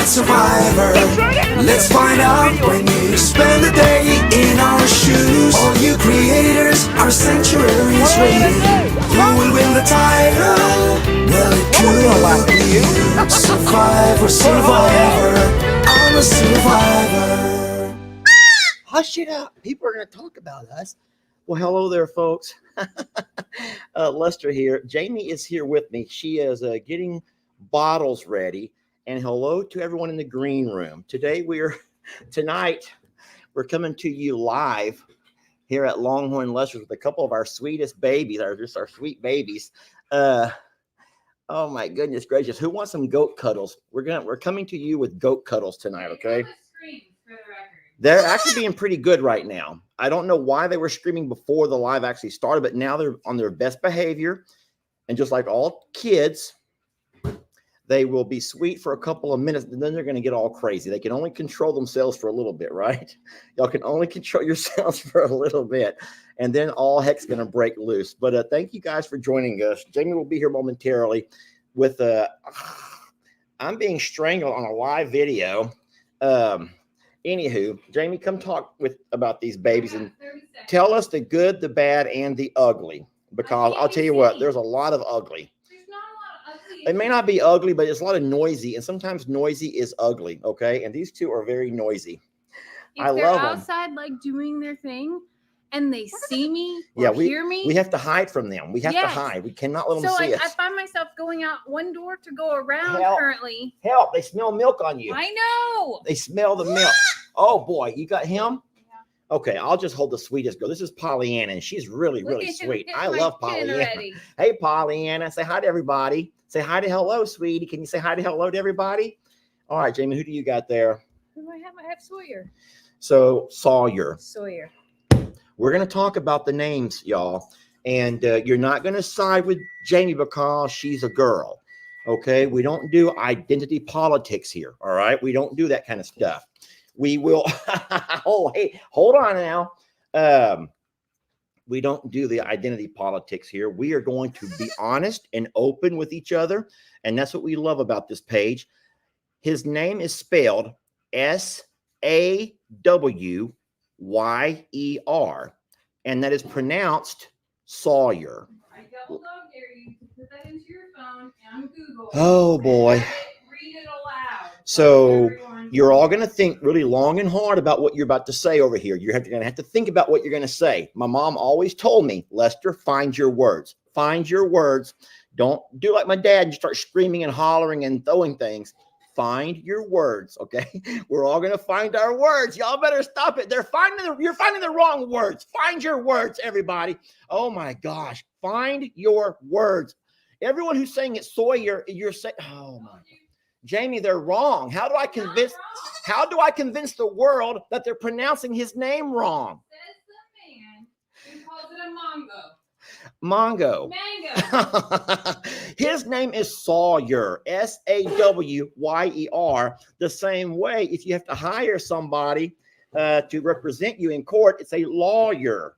Ultimate Survivor. Let's find out when you spend the day in our shoes. All you creators, our sanctuary is ready. Who will win the title? Well, it could be you. Survivor, Survivor, I'm a survivor. Hush it up. People are going to talk about us. Well, hello there, folks. Lester here. Jamie is here with me. She is getting bottles ready. And hello to everyone in the green room. Tonight, we're coming to you live here at Longhorn Lester's with a couple of our sweetest babies, our sweet babies. Oh my goodness gracious. Who wants some goat cuddles? We're coming to you with goat cuddles tonight, okay? They're actually being pretty good right now. I don't know why they were screaming before the live actually started, but now they're on their best behavior. And just like all kids, they will be sweet for a couple of minutes, and then they're going to get all crazy. They can only control themselves for a little bit, right? Y'all can only control yourselves for a little bit, and then all heck's going to break loose. But thank you guys for joining us. Jamie will be here momentarily with I'm being strangled on a live video. Anywho, Jamie, come talk about these babies and tell us the good, the bad, and the ugly. Because I'll tell you what, there's a lot of ugly. There's not a lot of ugly. It may not be ugly, but it's a lot of noisy, and sometimes noisy is ugly. Okay, and these two are very noisy. If I they're love them. outside, like doing their thing, and they see me or hear me, we have to hide from them. We have to hide. We cannot let them so see like, us. I find myself going out one door to go around currently. Help! They smell milk on you. I know. They smell the milk. Oh boy, you got him? Yeah. Okay, I'll just hold the sweetest girl. This is Pollyanna, and she's really sweet. I love Pollyanna. Hey, Pollyanna, say hi to everybody. Say hi to hello, sweetie. Can you say hi to hello to everybody? All right, Jamie, who do you got there? Who do I have? I have Sawyer. So Sawyer. Sawyer. We're going to talk about the names, y'all. And you're not going to side with Jamie because she's a girl. Okay? We don't do identity politics here. All right? We don't do that kind of stuff. We will. Oh, hey, hold on now. We don't do the identity politics here. We are going to be honest and open with each other. And that's what we love about this page. His name is spelled Sawyyer. And that is pronounced Sawyer. I double dog dare you to put that into your phone and Google. Oh boy. Read it aloud. So you're all going to think really long and hard about what you're about to say over here. You're going to have to think about what you're going to say. My mom always told me, Lester, find your words. Find your words. Don't do like my dad and start screaming and hollering and throwing things. Find your words, okay? We're all going to find our words. Y'all better stop it. You're finding the wrong words. Find your words, everybody. Oh, my gosh. Find your words. Everyone who's saying it's Sawyer, you're saying, oh, my God. Jamie, they're wrong. How do I convince the world that they're pronouncing his name wrong? Says the man who calls it a Mongo. mango. His name is Sawyer, Sawyer. The same way, if you have to hire somebody to represent you in court, it's a lawyer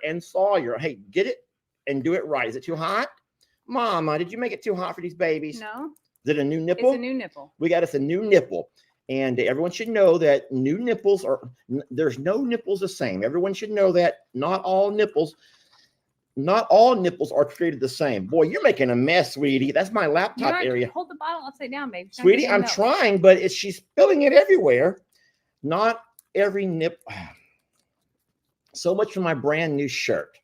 and Sawyer. Hey, get it and do it right. Is it too hot? Mama, did you make it too hot for these babies? No. Is it a new nipple? It's a new nipple. We got us a new nipple. And everyone should know that new nipples there's no nipples the same. Everyone should know that not all nipples are created the same. Boy, you're making a mess, sweetie. That's my laptop area. Hold the bottle upside down, baby. Sweetie, I'm trying, but she's spilling it everywhere. Not every nip. So much for my brand new shirt.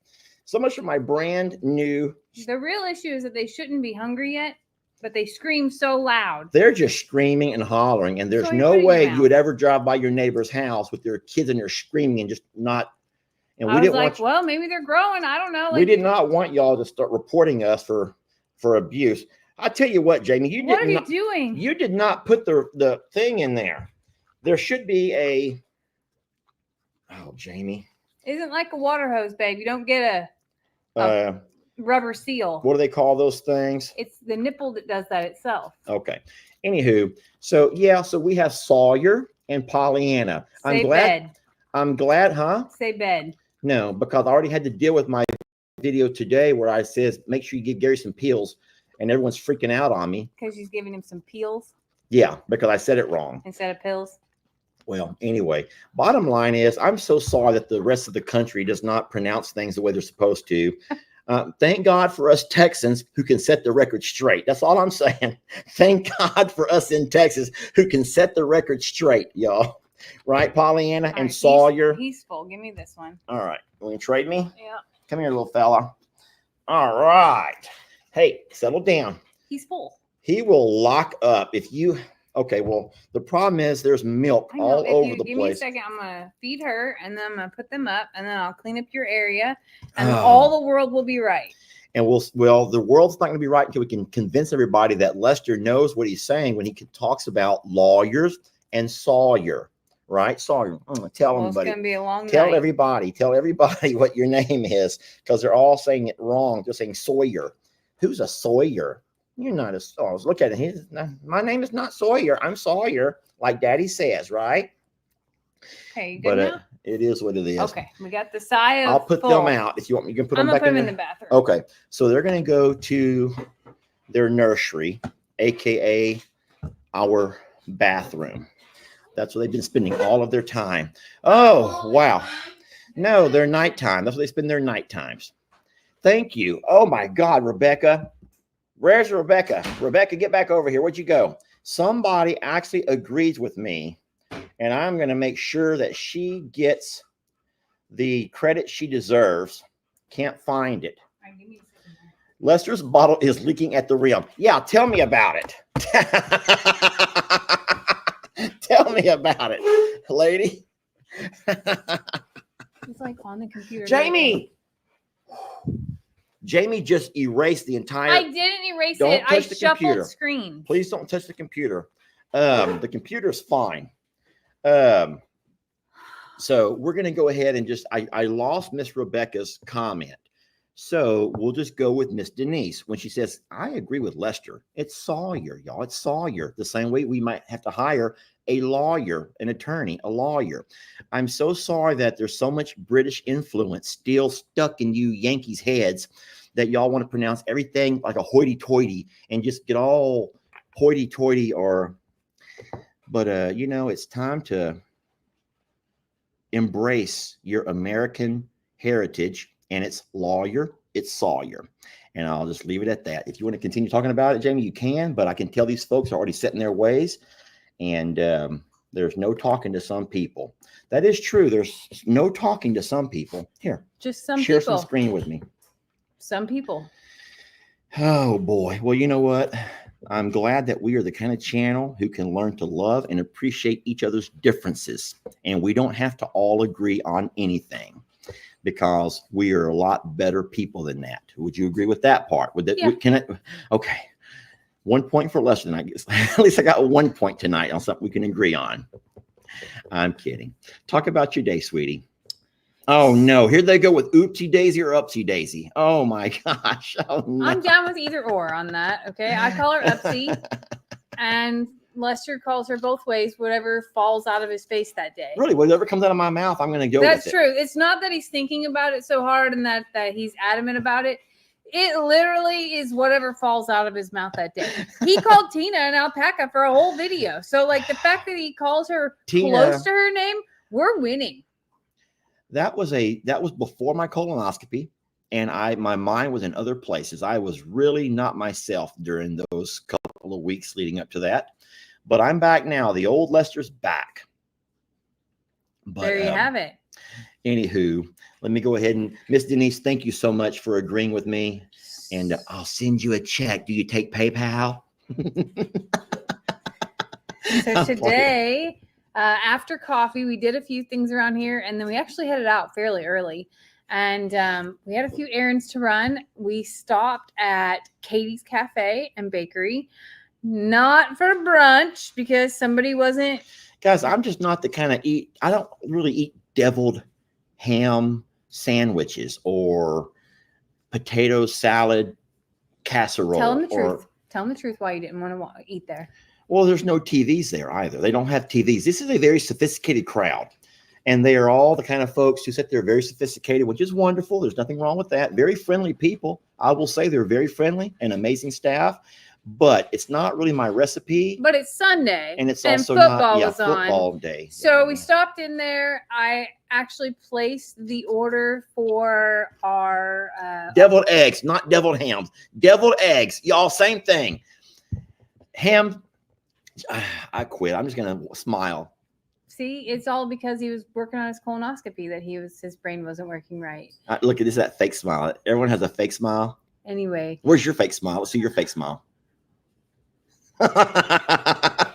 So much for my brand new. The real issue is that they shouldn't be hungry yet, but they scream so loud. They're just screaming and hollering, and there's no way you would ever drive by your neighbor's house with their kids and they're screaming and just not. And I was like, well, maybe they're growing. I don't know. We did not want y'all to start reporting us for abuse. I tell you what, Jamie, what are you doing? You did not put the thing in there. There should be a. Oh, Jamie. Isn't like a water hose, babe. You don't get a rubber seal. What do they call those things? It's the nipple that does that itself. Okay. Anywho, so we have Sawyer and Pollyanna. Bed. I'm glad, huh? Say bed. No, because I already had to deal with my video today where I says, make sure you give Gary some peels, and everyone's freaking out on me. Because she's giving him some peels? Yeah, because I said it wrong. instead of pills. Well, anyway, bottom line is I'm so sorry that the rest of the country does not pronounce things the way they're supposed to. Thank God for us Texans who can set the record straight. That's all I'm saying. Thank God for us in Texas who can set the record straight, y'all. Right, Pollyanna and Sawyer? He's full. Give me this one. All right. Will you trade me? Yeah. Come here, little fella. All right. Hey, settle down. He's full. He will lock up if you. Okay, well, the problem is there's milk I know. all If over you the give me a place. second, I'm gonna feed her, and then I'm gonna put them up, and then I'll clean up your area, and Oh. all the world will be right. And the world's not going to be right until we can convince everybody that Lester knows what he's saying when he talks about lawyers and Sawyer, right? Sawyer. Tell Well, it's everybody. gonna be a long Tell night. everybody what your name is, because they're all saying it wrong. They're saying Sawyer. Who's a Sawyer? You're not a. Oh, look at it. My name is not Sawyer. I'm Sawyer, like Daddy says, right? Okay, you But good now? it is what it is. Okay, we got the sigh of I'll put full. them out if you want. You can put I'm them gonna back put them in in the the bathroom. Okay, so they're going to go to their nursery, aka our bathroom. That's where they've been spending all of their time. Oh, wow. No, they're nighttime. That's where they spend their night times. Thank you. Oh, my God, Rebecca. Where's Rebecca? Rebecca, get back over here. Where'd you go? Somebody actually agrees with me, and I'm going to make sure that she gets the credit she deserves. Can't find it. All right, give me a second. Lester's bottle is leaking at the rim. Yeah, tell me about it. Tell me about it, lady. It's like on the computer. Jamie. Jamie just erased the entire. I didn't erase Don't it. I touch the shuffled computer. screens. Please don't touch the computer. The computer's fine. So we're going to go ahead and just, I lost Miss Rebecca's comment. So we'll just go with Miss Denise when she says, I agree with Lester. It's Sawyer, y'all. It's Sawyer. The same way we might have to hire a lawyer, an attorney, a lawyer. I'm so sorry that there's so much British influence still stuck in you Yankees' heads that y'all want to pronounce everything like a hoity-toity and just get all hoity-toity but it's time to embrace your American heritage, and it's lawyer, it's Sawyer. And I'll just leave it at that. If you want to continue talking about it, Jamie, you can, but I can tell these folks are already set in their ways, and there's no talking to some people. That is true. There's no talking to some people. Here, Just some share people. some screen with me. Some people. Oh, boy. Well, you know what? I'm glad that we are the kind of channel who can learn to love and appreciate each other's differences. And we don't have to all agree on anything because we are a lot better people than that. Would you agree with that part? Would that, Yeah. Okay. 1 point for Lester, I guess. At least I got 1 point tonight on something we can agree on. I'm kidding. Talk about your day, sweetie. Oh, no. Here they go with oopsie daisy or upsie daisy. Oh, my gosh. Oh, no. I'm down with either or on that. Okay. I call her Upsy, and Lester calls her both ways, whatever falls out of his face that day. Really, whatever comes out of my mouth, I'm going to go That's with it. true. It's not that he's thinking about it so hard and that he's adamant about it. It literally is whatever falls out of his mouth that day. He called Tina an alpaca for a whole video. So, like, the fact that he calls her Tina, close to her name, we're winning. that was before my colonoscopy, and my mind was in other places. I was really not myself during those couple of weeks leading up to that. But I'm back now. The old Lester's back. But, There you have it. Anywho, let me go ahead and Miss Denise, thank you so much for agreeing with me. And I'll send you a check. Do you take PayPal? So today, after coffee, we did a few things around here, and then we actually headed out fairly early. And we had a few errands to run. We stopped at Katie's Cafe and Bakery, not for brunch because somebody wasn't. Guys, I'm just not the kind of I don't really eat deviled ham sandwiches or potato salad casserole. Tell them the truth. Tell them the truth why you didn't want to eat there. Well, there's no TVs there either. They don't have TVs. This is a very sophisticated crowd. And they are all the kind of folks who sit there very sophisticated, which is wonderful. There's nothing wrong with that. Very friendly people. I will say they're very friendly and amazing staff. but it's not really my recipe. But it's Sunday, And it's also football not was football on. day. So we stopped in there. I actually placed the order for our Deviled eggs, not deviled hams. Deviled eggs, y'all, same thing. Ham. I quit. I'm just gonna smile. See, it's all because he was working on his colonoscopy that his brain wasn't working right. Look at this, that fake smile. Everyone has a fake smile. Anyway, Where's your fake smile? Let's see your fake smile. I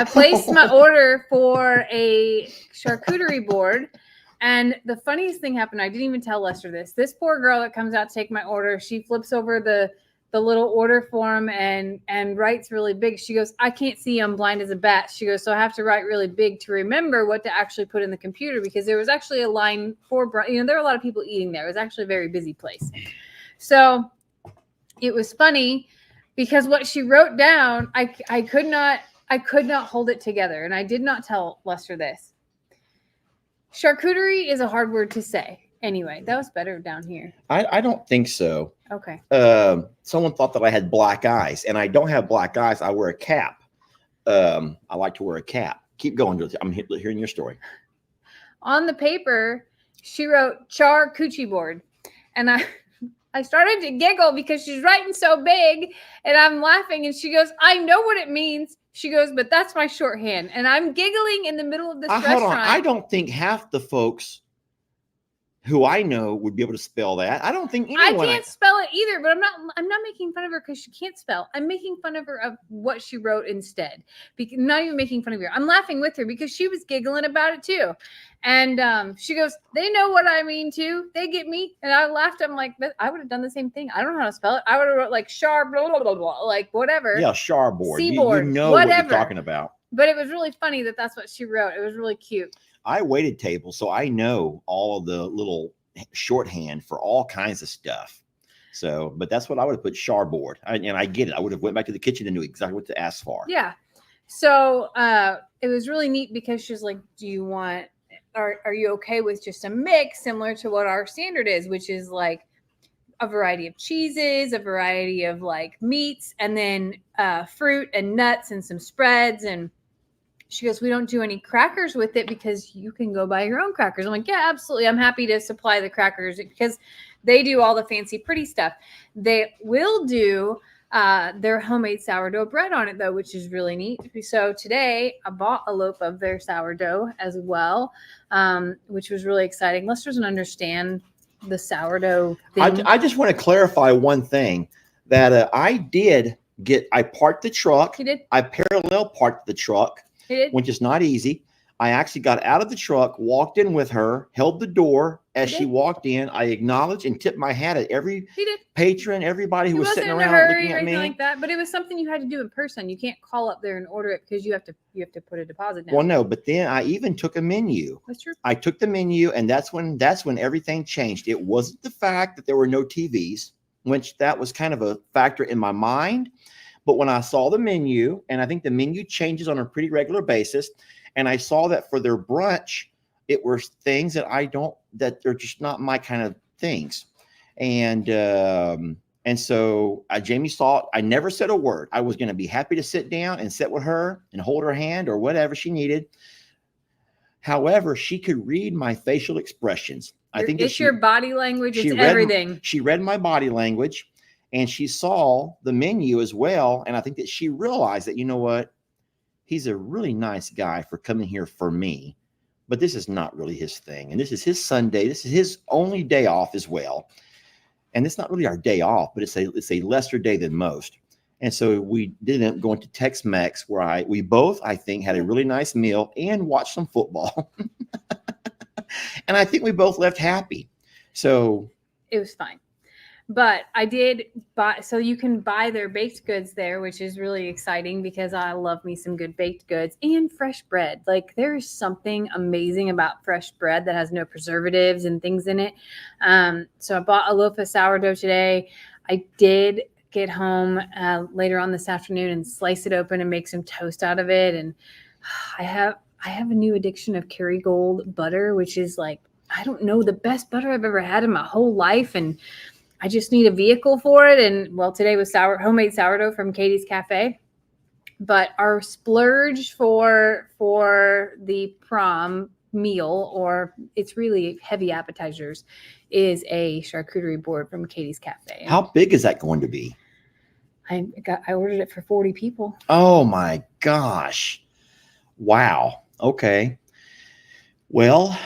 placed my order for a charcuterie board. And the funniest thing happened, I didn't even tell Lester this. This poor girl that comes out to take my order, she flips over the little order form and writes really big. She goes, I can't see, I'm blind as a bat. She goes, so I have to write really big to remember what to actually put in the computer, because there was actually a line for, there were a lot of people eating there. It was actually a very busy place. So it was funny because what she wrote down, I could not hold it together. And I did not tell Lester this. Charcuterie is a hard word to say. Anyway, that was better down here. I don't think so. Okay. Someone thought that I had black eyes, and I don't have black eyes. I wear a cap. I like to wear a cap. Keep going, Dorothy. I'm hearing your story. On the paper, she wrote charcuterie board. And I started to giggle because she's writing so big, and I'm laughing. And she goes, I know what it means. She goes, but that's my shorthand. And I'm giggling in the middle of this restaurant. Hold on. I don't think half the folks who I know would be able to spell that. I don't think anyone. I can't spell it either, but I'm not making fun of her because she can't spell. I'm making fun of her of what she wrote instead. Not even making fun of her. I'm laughing with her because she was giggling about it too. And she goes, they know what I mean too. They get me. And I laughed. I'm like, but I would have done the same thing. I don't know how to spell it. I would have wrote like char, blah, blah, blah, blah, like whatever. Yeah, charboard. Seaboard, you know whatever. what you're talking about. But it was really funny that that's what she wrote. It was really cute. I waited tables, so I know all of the little shorthand for all kinds of stuff. So, but that's what I would have put charboard. And I get it. I would have went back to the kitchen and knew exactly what to ask for. Yeah. So it was really neat because she's like, do you want, are you okay with just a mix similar to what our standard is, which is like a variety of cheeses, a variety of like meats, and then fruit and nuts and some spreads. And she goes, we don't do any crackers with it because you can go buy your own crackers. I'm like, yeah, absolutely. I'm happy to supply the crackers because they do all the fancy, pretty stuff. They will do their homemade sourdough bread on it, though, which is really neat. So today I bought a loaf of their sourdough as well, which was really exciting. Lester doesn't understand the sourdough thing. I just want to clarify one thing that I parked the truck. He did. I parallel parked the truck. Which is not easy. I actually got out of the truck, walked in with her, held the door as she walked in. I acknowledged and tipped my hat at every patron, everybody who was sitting around looking at me. Like that, but it was something you had to do in person. You can't call up there and order it because you have to put a deposit down. Well, no, but then I even took a menu. That's true. I took the menu, and that's when everything changed. It wasn't the fact that there were no TVs, which that was kind of a factor in my mind. But when I saw the menu, and I think the menu changes on a pretty regular basis, and I saw that for their brunch, it were things that they're just not my kind of things. And so Jamie saw, I never said a word. I was going to be happy to sit down and sit with her and hold her hand or whatever she needed. However, she could read my facial expressions. I think it's your body language. It's everything. She read my body language. And she saw the menu as well. And I think that she realized that, you know what? He's a really nice guy for coming here for me. But this is not really his thing. And this is his Sunday. This is his only day off as well. And it's not really our day off, but it's a lesser day than most. And so we didn't go into Tex-Mex where we both, I think, had a really nice meal and watched some football. And I think we both left happy. So it was fine. But I did buy, so you can buy their baked goods there, which is really exciting because I love me some good baked goods and fresh bread. Like there's something amazing about fresh bread that has no preservatives and things in it. So I bought a loaf of sourdough today. I did get home later on this afternoon and slice it open and make some toast out of it. And I have a new addiction of Kerrygold butter, which is like, I don't know, the best butter I've ever had in my whole life. And I just need a vehicle for it. And well, today was homemade sourdough from Katie's Cafe. But our splurge for the prom meal, or it's really heavy appetizers, is a charcuterie board from Katie's Cafe. How big is that going to be? I ordered it for 40 people. Oh my gosh. Wow. Okay. Well,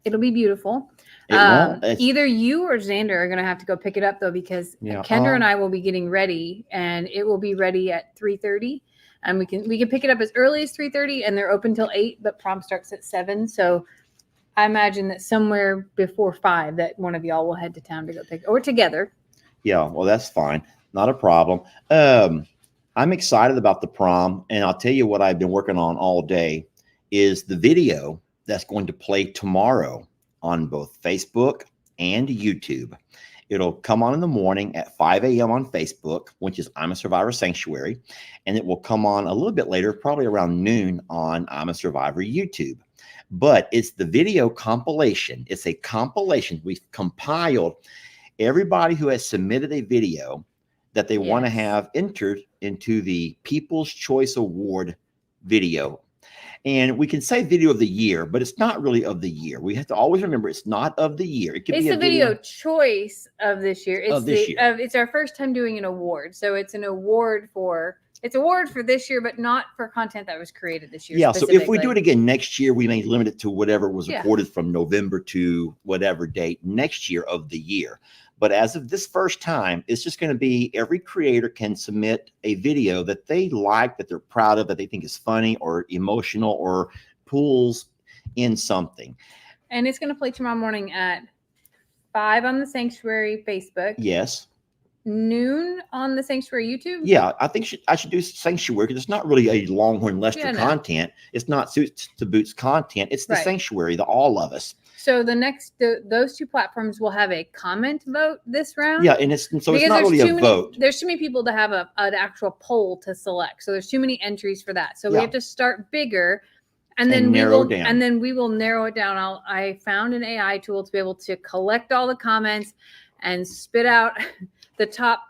It'll be beautiful. it won't. Either you or Xander are going to have to go pick it up though, because Yeah, Kendra and I will be getting ready, and it will be ready at 3:30. And we can pick it up as early as 3:30, and they're open till 8, but prom starts at 7. So I imagine that somewhere before 5 that one of y'all will head to town to go pick, or together. Yeah, well, that's fine. Not a problem. I'm excited about the prom, and I'll tell you what I've been working on all day is the video that's going to play tomorrow on both Facebook and YouTube. It'll come on in the morning at 5 a.m. on Facebook, which is I'm a Survivor Sanctuary, and it will come on a little bit later, probably around noon on I'm a Survivor YouTube. But it's the video compilation. It's a compilation. We've compiled everybody who has submitted a video that they want to have entered into the People's Choice Award video. And we can say video of the year, but it's not really of the year. We have to always remember it's not of the year. It could It's be the video choice of this year. It's Of this year. It's our first time doing an award, so it's an award for this year, but not for content that was created this year. Yeah. So if we do specifically. it again next year, we may limit it to whatever was Yeah. recorded from November to whatever date next year of the year. But as of this first time, it's just going to be every creator can submit a video that they like, that they're proud of, that they think is funny or emotional or pulls in something. And it's going to play tomorrow morning at 5 on the Sanctuary Facebook, Yes. noon on the Sanctuary YouTube. Yeah, I think I should do Sanctuary because it's not really a Longhorn Lester Yeah, no. content. It's not Suits to Boots content. It's the Right. Sanctuary, the all of us. So those two platforms will have a comment vote this round. Yeah, and it's not Because really there's a too vote. There's too many people to have an actual poll to select. So there's too many entries for that. So we Yeah. have to start bigger, and And then narrow down. and then we will narrow it down. I found an AI tool to be able to collect all the comments and spit out the top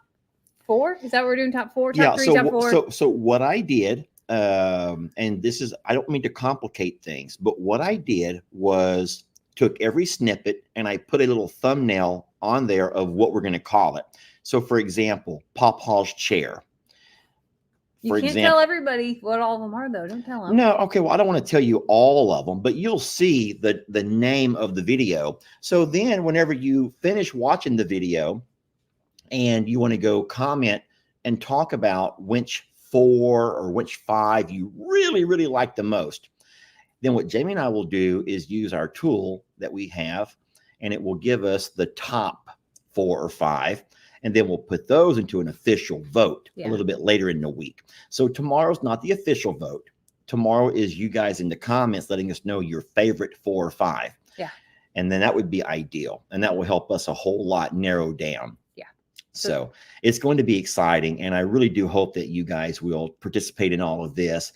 4. Is that what we're doing? Top 4, top 3, top 4. So what I did, and this is, I don't mean to complicate things, but what I did was took every snippet and I put a little thumbnail on there of what we're going to call it. So for example, Pawpaw's chair. You can't tell everybody what all of them are, though. Don't tell them. No, okay. Well, I don't want to tell you all of them, but you'll see the name of the video. So then whenever you finish watching the video and you want to go comment and talk about which 4 or which 5 you really, really like the most, then what Jamie and I will do is use our tool that we have, and it will give us the top 4 or 5. And then we'll put those into an official vote a little bit later in the week. So tomorrow's not the official vote. Tomorrow is you guys in the comments letting us know your favorite 4 or 5. Yeah. And then that would be ideal. And that will help us a whole lot narrow down. Yeah. So it's going to be exciting. And I really do hope that you guys will participate in all of this.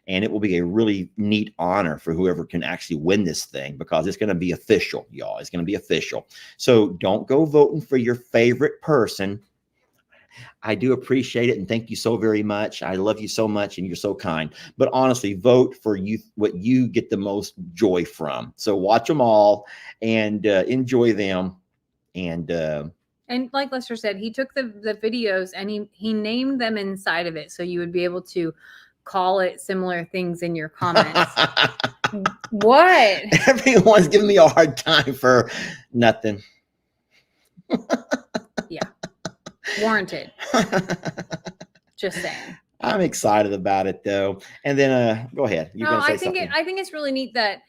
And it will be a really neat honor for whoever can actually win this thing, because it's going to be official, y'all. It's going to be official. So don't go voting for your favorite person. I do appreciate it. And thank you so very much. I love you so much. And you're so kind. But honestly, vote for you, what you get the most joy from. So watch them all and enjoy them. And like Lester said, he took the videos and he named them inside of it. So you would be able to call it similar things in your comments. What? Everyone's giving me a hard time for nothing. Yeah. Warranted. Just saying. I'm excited about it though. And then go ahead. You're gonna say something. I think it's really neat that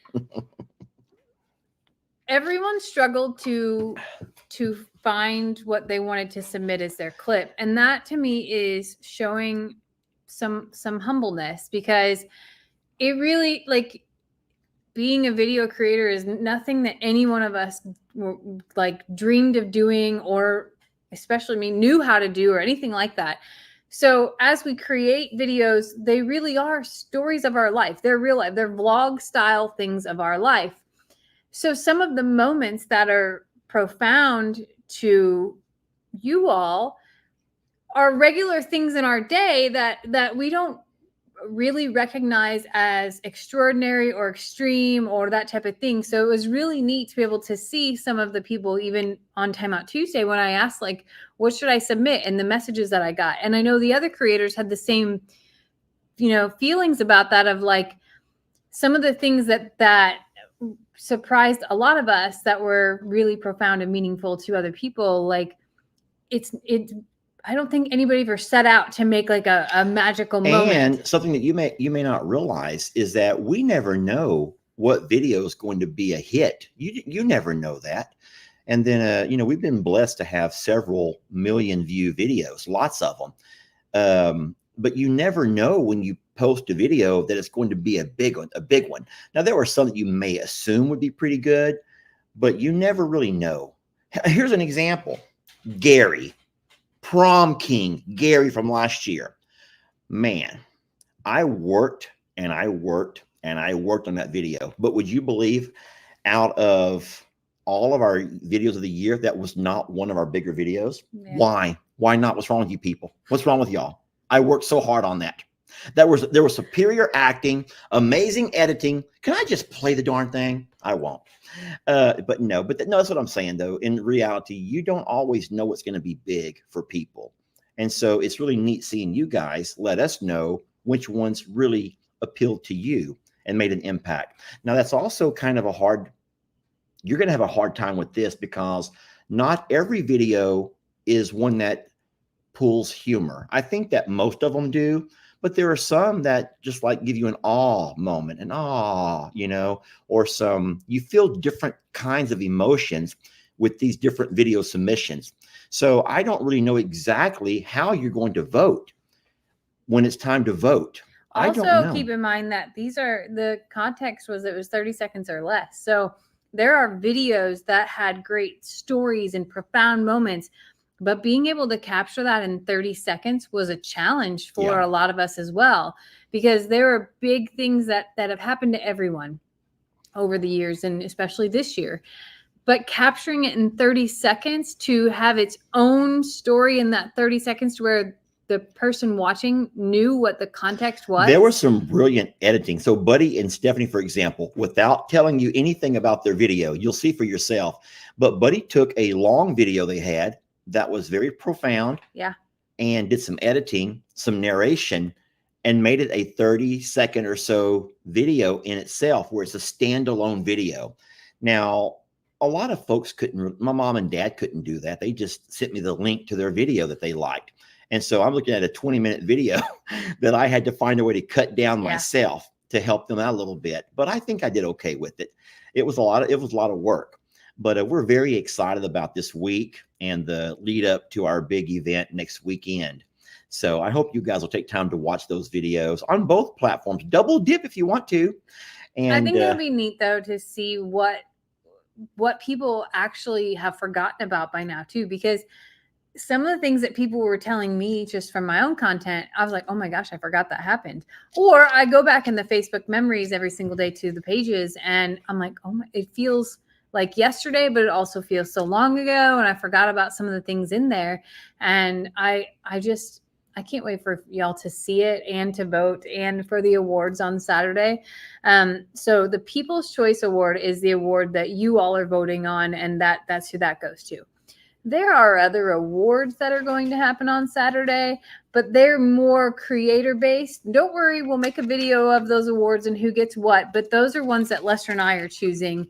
everyone struggled to find what they wanted to submit as their clip. And that to me is showing some humbleness, because it really, like, being a video creator is nothing that any one of us like dreamed of doing, or especially me knew how to do, or anything like that. So as we create videos, they really are stories of our life. They're real life. They're vlog style things of our life. So some of the moments that are profound to you all are regular things in our day that we don't really recognize as extraordinary or extreme or that type of thing. So it was really neat to be able to see some of the people even on Time Out Tuesday when I asked, like, what should I submit, and the messages that I got. And I know the other creators had the same, feelings about that, of like some of the things that surprised a lot of us that were really profound and meaningful to other people. Like it's I don't think anybody ever set out to make like a magical moment. And something that you may not realize is that we never know what video is going to be a hit. You never know that. And then we've been blessed to have several million view videos, lots of them. But you never know when you post a video that it's going to be a big one. Now there were some that you may assume would be pretty good, but you never really know. Here's an example. Gary, Prom King Gary from last year. Man, I worked on that video. But would you believe, out of all of our videos of the year, that was not one of our bigger videos? Yeah. Why? Why not? What's wrong with you people? What's wrong with y'all? I worked so hard on that. There was superior acting, amazing editing. Can I just play the darn thing? I won't. But no, that's what I'm saying though. In reality, you don't always know what's going to be big for people. And so it's really neat seeing you guys let us know which ones really appealed to you and made an impact. Now that's also kind of you're going to have a hard time with this, because not every video is one that pulls humor. I think that most of them do, but there are some that just like give you an awe moment, or you feel different kinds of emotions with these different video submissions. So I don't really know exactly how you're going to vote when it's time to vote. Also, keep in mind that the context was, it was 30 seconds or less. So there are videos that had great stories and profound moments, but being able to capture that in 30 seconds was a challenge for a lot of us as well, because there are big things that have happened to everyone over the years, and especially this year. But capturing it in 30 seconds to have its own story in that 30 seconds, to where the person watching knew what the context was. There was some brilliant editing. So Buddy and Stephanie, for example, without telling you anything about their video, you'll see for yourself. But Buddy took a long video they had that was very profound. Yeah. And did some editing, some narration, and made it a 30-second or so video in itself, where it's a standalone video. Now, a lot of folks my mom and dad couldn't do that. They just sent me the link to their video that they liked. And so I'm looking at a 20-minute video that I had to find a way to cut down myself to help them out a little bit. But I think I did okay with it. It was a lot of work. But we're very excited about this week and the lead up to our big event next weekend. So I hope you guys will take time to watch those videos on both platforms. Double dip if you want to. And I think it'll be neat though to see what people actually have forgotten about by now too, because some of the things that people were telling me just from my own content, I was like, oh my gosh, I forgot that happened. Or I go back in the Facebook memories every single day to the pages, and I'm like, oh my, it feels like yesterday, but it also feels so long ago. And I forgot about some of the things in there. And I can't wait for y'all to see it and to vote and for the awards on Saturday. So the People's Choice Award is the award that you all are voting on, and that's who that goes to. There are other awards that are going to happen on Saturday, but they're more creator based. Don't worry, we'll make a video of those awards and who gets what, but those are ones that Lester and I are choosing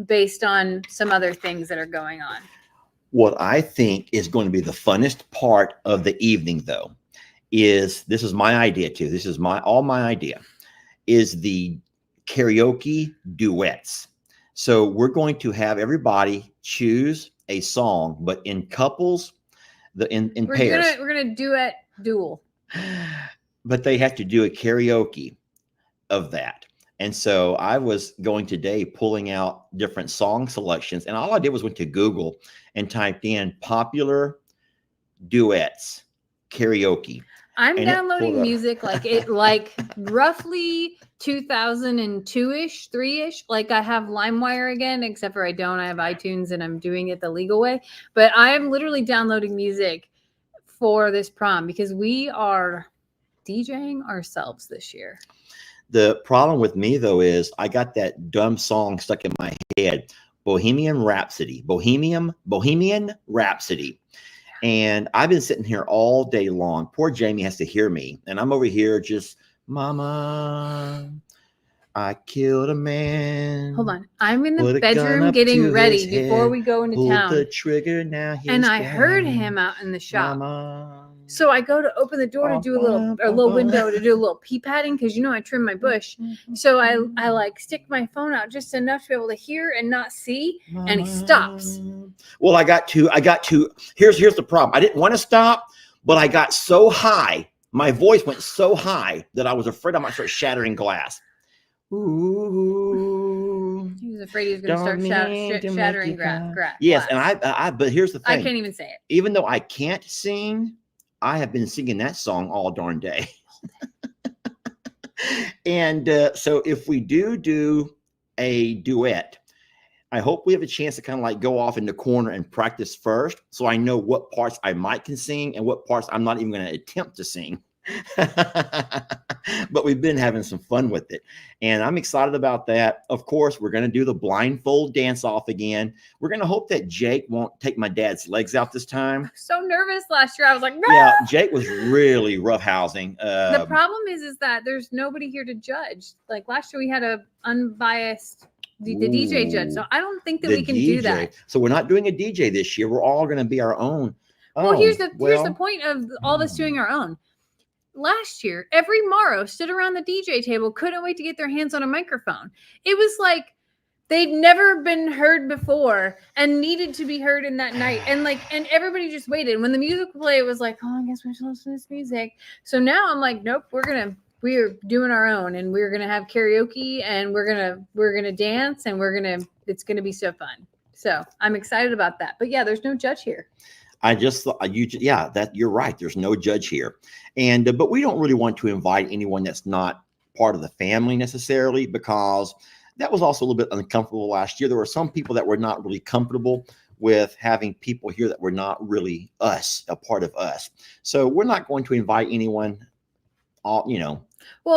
based on some other things that are going on. What I think is going to be the funnest part of the evening, though, this is my idea too. This is my idea, is the karaoke duets. So we're going to have everybody choose a song, but in couples, in pairs. We're gonna duel. But they have to do a karaoke of that. And so I was going today pulling out different song selections, and all I did was went to Google and typed in popular duets karaoke. I'm And it downloading pulled up. music like roughly 2002-ish, 3-ish. Like I have LimeWire again, except for I don't. I have iTunes and I'm doing it the legal way. But I am literally downloading music for this prom because we are DJing ourselves this year. The problem with me though is I got that dumb song stuck in my head, Bohemian Rhapsody. And I've been sitting here all day long. Poor Jamie has to hear me. And I'm over here just, Mama, I killed a man. Hold on. I'm in Put the a gun bedroom up getting to ready his before head, we go into pulled town. the trigger, now he's And I dead. heard him out in the shop. Mama. So I go to open the door to do a little window to do a little pea patting because I trim my bush. So I like stick my phone out just enough to be able to hear and not see, and he stops. Well, I got to. Here's the problem. I didn't want to stop, but I got so high. My voice went so high that I was afraid I might start shattering glass. Ooh. He was afraid he was going to start shattering glass. Yes, and I. But here's the thing. I can't even say it. Even though I can't sing, I have been singing that song all darn day. And so if we do a duet, I hope we have a chance to kind of like go off in the corner and practice first, so I know what parts I might can sing and what parts I'm not even going to attempt to sing. But we've been having some fun with it, and I'm excited about that. Of course, we're going to do the blindfold dance off again. We're going to hope that Jake won't take my dad's legs out this time. So nervous last year. I was like, no! Yeah, Jake was really roughhousing. The problem is that there's nobody here to judge. Like last year, we had a unbiased the DJ judge, so I don't think that we can do that. So we're not doing a DJ this year. We're all going to be our own. Well, here's the point of all this doing our own. Last year, every Morrow stood around the DJ table, couldn't wait to get their hands on a microphone. It was like they'd never been heard before and needed to be heard in that night. And everybody just waited. When the music played, it was like, oh, I guess we should listen to this music. So now I'm like, nope, we're doing our own, and we're gonna have karaoke, and we're gonna dance, and it's gonna be so fun. So I'm excited about that. But yeah, there's no judge here. I just thought that you're right. There's no judge here. And, but we don't really want to invite anyone that's not part of the family necessarily, because that was also a little bit uncomfortable last year. There were some people that were not really comfortable with having people here that were not really us, a part of us. So we're not going to invite anyone, well,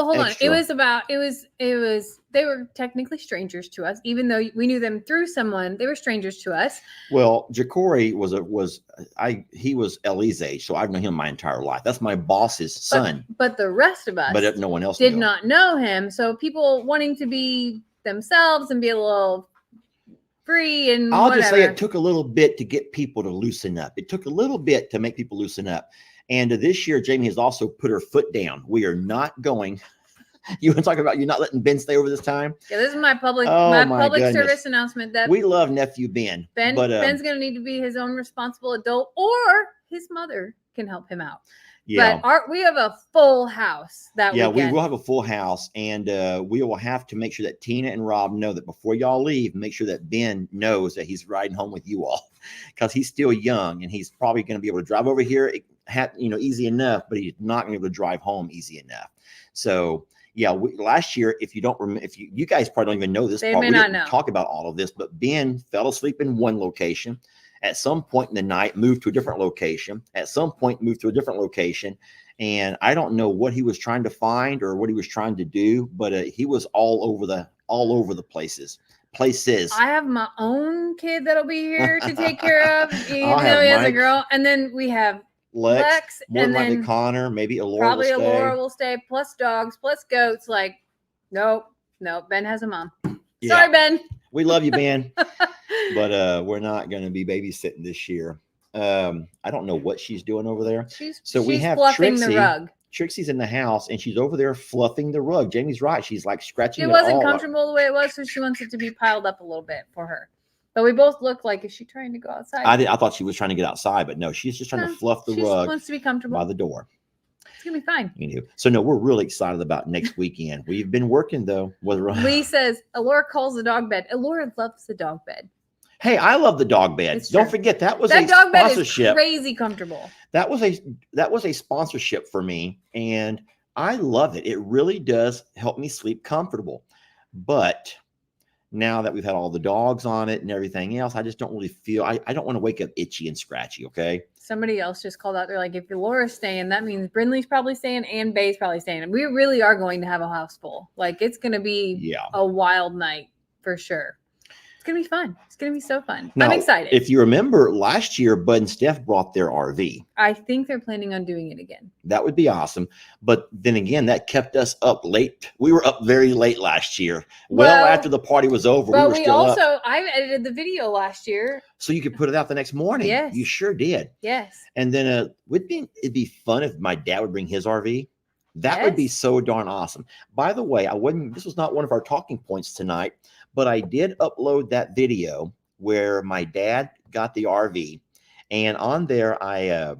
hold extra. On. They were technically strangers to us, even though we knew them through someone. They were strangers to us. Well, Jacory he was Ellie's age, so I've known him my entire life. That's my boss's son. But the rest of us, no one else did not know him. So people wanting to be themselves and be a little free and I'll whatever. Just say it took a little bit to get people to loosen up. It took a little bit to make people loosen up. And this year, Jamie has also put her foot down. We are not going. You want to talk about you not letting Ben stay over this time? Yeah, this is my public service announcement. That we love nephew Ben. Ben's going to need to be his own responsible adult, or his mother can help him out. Yeah. But we have a full house that weekend. We will have a full house, and we will have to make sure that Tina and Rob know that before y'all leave, make sure that Ben knows that he's riding home with you all, because he's still young and he's probably going to be able to drive over here, easy enough, but he's not going to be able to drive home easy enough. So. Yeah, last year, if you don't remember, if you guys probably don't even know this part, we didn't talk about all of this, but Ben fell asleep in one location. At some point in the night, moved to a different location. At some point, moved to a different location. And I don't know what he was trying to find or what he was trying to do, but he was all over the places. I have my own kid that'll be here to take care of, even though he has a girl. And then we have Lex more and likely then Connor, maybe Alora. Probably Alora will stay, plus dogs, plus goats. Like, nope. Ben has a mom. Yeah. Sorry, Ben. We love you, Ben. But we're not going to be babysitting this year. I don't know what she's doing over there. She's we have fluffing the rug. Trixie's in the house, and she's over there fluffing the rug. Jamie's right. She's like scratching it. It wasn't comfortable the way it was, so she wants it to be piled up a little bit for her. But we both look like, is she trying to go outside? I thought she was trying to get outside, but no, she's just trying to fluff the rug. She wants to be comfortable by the door. It's gonna be fine. So no, we're really excited about next weekend. We've been working though. Lee says Alora calls the dog bed. Alora loves the dog bed. Hey, I love the dog bed. It's Don't true. forget that was That a dog bed is sponsorship. crazy comfortable. That was a sponsorship for me, and I love it. It really does help me sleep comfortable. But now that we've had all the dogs on it and everything else, I just don't really feel I don't want to wake up itchy and scratchy. Okay. Somebody else just called out. They're like, if Laura's staying, that means Brindley's probably staying and Bay's probably staying. And we really are going to have a house full. Like, it's going to be Yeah. a wild night for sure. It's going to be fun. It's going to be so fun. Now, I'm excited. If you remember last year, Bud and Steph brought their RV. I think they're planning on doing it again. That would be awesome. But then again, that kept us up late. We were up very late last year. Well, after the party was over, we But were still up. I edited the video last year. So you could put it out the next morning. Yes. You sure did. Yes. And then it'd be fun if my dad would bring his RV. That would be Yes. so darn awesome. By the way, this was not one of our talking points tonight, but I did upload that video where my dad got the RV. And on there, I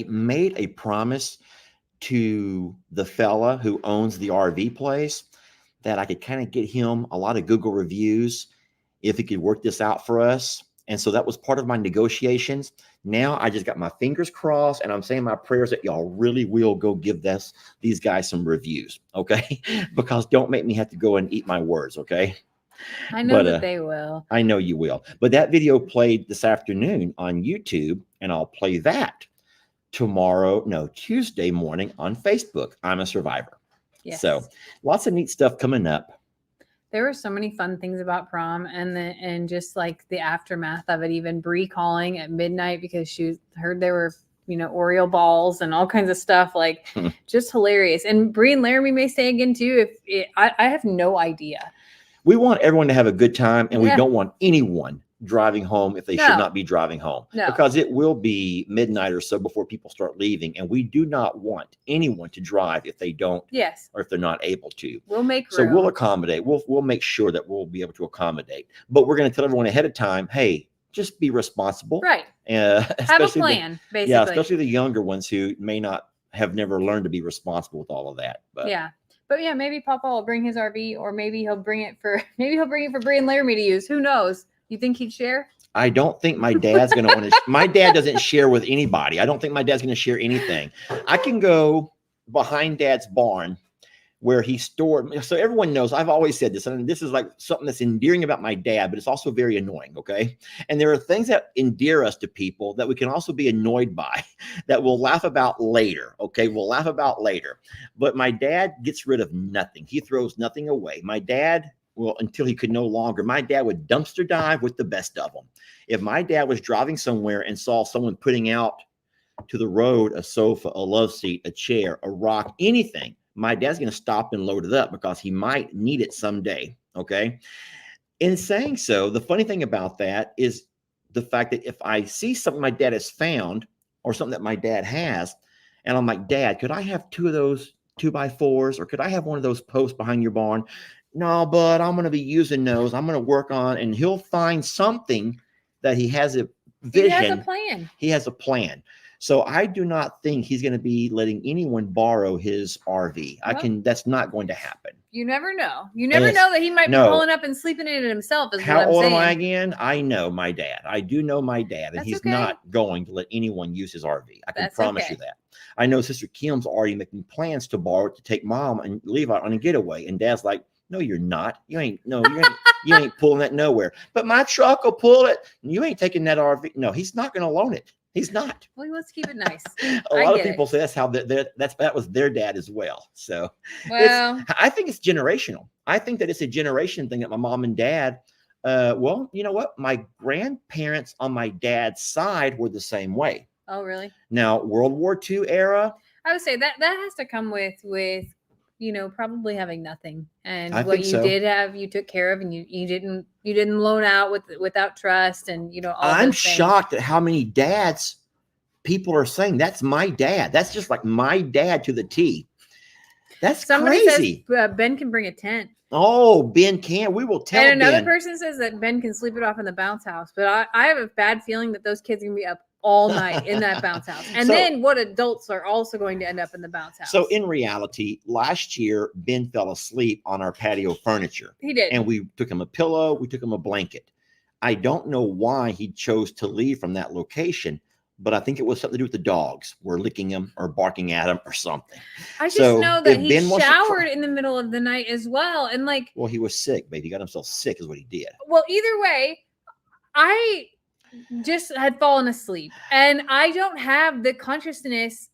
made a promise to the fella who owns the RV place that I could kind of get him a lot of Google reviews if he could work this out for us. And so that was part of my negotiations. Now I just got my fingers crossed and I'm saying my prayers that y'all really will go give these guys some reviews. Okay. Because don't make me have to go and eat my words. Okay. I know that they will. I know you will. But that video played this afternoon on YouTube, and I'll play that Tuesday morning on Facebook. I'm a Survivor. Yes. So lots of neat stuff coming up. There were so many fun things about prom and just like the aftermath of it. Even Bree calling at midnight because she heard there were, Oreo balls and all kinds of stuff, like just hilarious. And Bree and Laramie may stay again too. I have no idea. We want everyone to have a good time, and we Yeah. don't want anyone driving home if they should not be driving home, because it will be midnight or so before people start leaving, and we do not want anyone to drive if they don't, Yes, or if they're not able to. we'll make So room. we'll accommodate. We'll make sure that we'll be able to accommodate, but we're going to tell everyone ahead of time, hey, just be responsible, Right. Have a especially plan, basically. yeah, especially the younger ones who may not have never learned to be responsible with all of that. But But yeah, maybe Papa will bring his RV, or maybe he'll bring it for Bree and Laramie to use. Who knows? You think he'd share? I don't think my dad's going to want to. My dad doesn't share with anybody. I don't think my dad's going to share anything. I can go behind Dad's barn where he stored. So everyone knows, I've always said this, and this is like something that's endearing about my dad, but it's also very annoying. Okay. And there are things that endear us to people that we can also be annoyed by that we'll laugh about later. Okay. We'll laugh about later. But my dad gets rid of nothing. He throws nothing away. My dad, well, until he could no longer, my dad would dumpster dive with the best of them. If my dad was driving somewhere and saw someone putting out to the road a sofa, a love seat, a chair, a rock, anything, my dad's going to stop and load it up because he might need it someday. Okay. In saying so, the funny thing about that is the fact that if I see something my dad has found or something that my dad has, and I'm like, Dad, could I have 2 of those 2x4s, or could I have one of those posts behind your barn? No, but I'm going to be using those. I'm going to work on, and he'll find something that he has a vision. He has a plan. He has a plan. So I do not think he's going to be letting anyone borrow his RV. That's not going to happen. You never know. You never know that he might be pulling up and sleeping in it himself. How old am I again? I know my dad. I do know my dad, and That's he's okay. not going to let anyone use his RV. I can That's promise okay. you that. I know Sister Kim's already making plans to borrow it to take Mom and leave out on a getaway. And Dad's like, no, you're not. You ain't pulling that nowhere. But my truck will pull it. And you ain't taking that RV. No, he's not going to loan it. He's not. Well, let's keep it nice. A lot of people say that's how that was their dad as well. So I think it's generational. I think that it's a generation thing that my mom and dad, well, you know what? My grandparents on my dad's side were the same way. Oh, really? Now, World War II era. I would say that has to come with probably having nothing, and what you so. did have, you took care of, and you didn't loan out without trust, and all I'm those things. shocked at how many dads people are saying that's my dad. That's just like my dad to the T. That's crazy. Says, Ben can bring a tent. Oh, Ben can. We will tell. And another Ben. person says that Ben can sleep it off in the bounce house. But I have a bad feeling that those kids are gonna be up all night in that bounce house. And So- then what adults are also going to end up in the bounce house. So in reality, last year, Ben fell asleep on our patio furniture. he did. And we took him a pillow, we took him a blanket. I don't know why he chose to leave from that location, but I think it was something to do with the dogs were licking him or barking at him or something. I just so know that if he Ben wants to try- showered in the middle of the night as well. And like, Well, he was sick, baby. He got himself sick is what he did. well, either way, I just had fallen asleep and I don't have the consciousness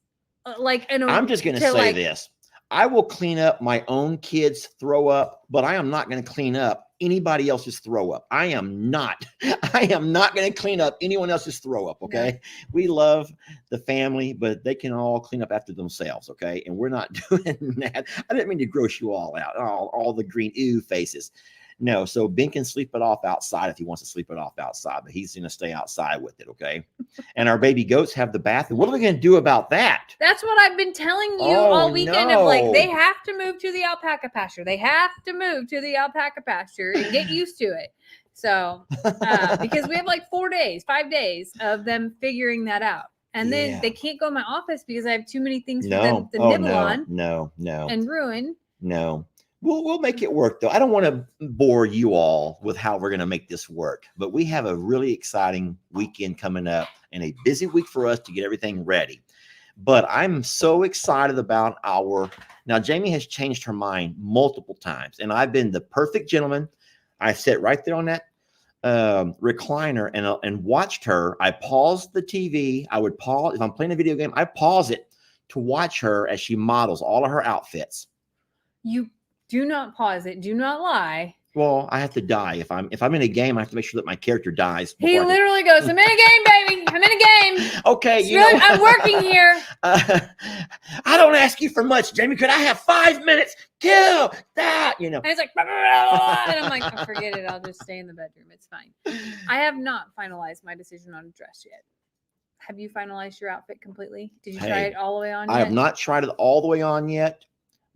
I'm just going to to, say like- this. I will clean up my own kids' throw up, but I am not going to clean up anybody else's throw up. I am not going to clean up anyone else's throw up. Okay. We love the family, but they can all clean up after themselves. Okay. And we're not doing that. I didn't mean to gross you all out, all the green ew faces. No, so Ben can sleep it off outside if he wants to sleep it off outside, but he's going to stay outside with it, okay? And our baby goats have the bathroom. What are we going to do about that? That's what I've been telling you Oh, all weekend of like, no. they have to move to the alpaca pasture. They have to move to the alpaca pasture and get used to it. So, because we have like 5 days of them figuring that out. And then Yeah. they can't go in my office because I have too many things for them to nibble on no. and ruin. No. We'll make it work, though. I don't want to bore you all with how we're going to make this work, but we have a really exciting weekend coming up and a busy week for us to get everything ready. But I'm so excited about now Jamie has changed her mind multiple times, and I've been the perfect gentleman. I sat right there on that recliner and watched her. I paused the TV. I would pause if I'm playing a video game. I pause it to watch her as she models all of her outfits. You do not pause it. Do not lie. Well, I have to die if I'm in a game. I have to make sure that my character dies. He before I can- literally goes, "I'm in a game, baby. I'm in a game. Okay, It's really- I'm working here." I don't ask you for much, Jamie. Could I have 5 minutes? Kill that, And it's like, "Blah, blah, blah, blah," and I'm like, "Oh, forget it. I'll just stay in the bedroom. It's fine." I have not finalized my decision on a dress yet. Have you finalized your outfit completely? Did you try Hey, it all the way on? I have yet? not tried it all the way on yet,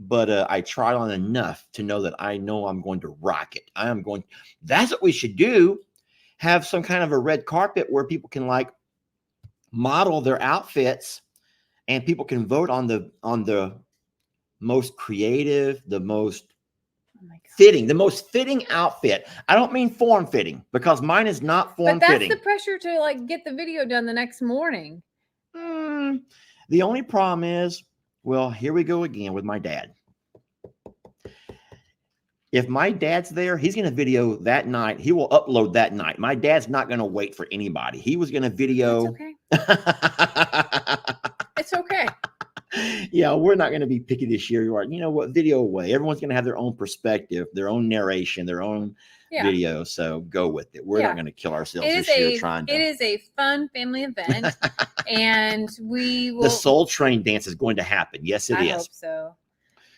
but I tried on enough to know that I know I'm going to rock it. That's what we should do. Have some kind of a red carpet where people can like model their outfits and people can vote on the most creative, the most Oh my God. fitting, the most fitting outfit. I don't mean form fitting because mine is not form But that's fitting. the pressure to like get the video done the next morning. The only problem is, well, here we go again with my dad. If my dad's there, he's going to video that night. He will upload that night. My dad's not going to wait for anybody. He was going to It's video. okay. It's okay. Yeah, we're not going to be picky this year. You know what? Video away. Everyone's going to have their own perspective, their own narration, their own Yeah. video. So go with it. We're Yeah. not going to kill ourselves It is this year trying it to. is a fun family event, and we will. The Soul Train dance is going to happen. Yes, it I is. hope so.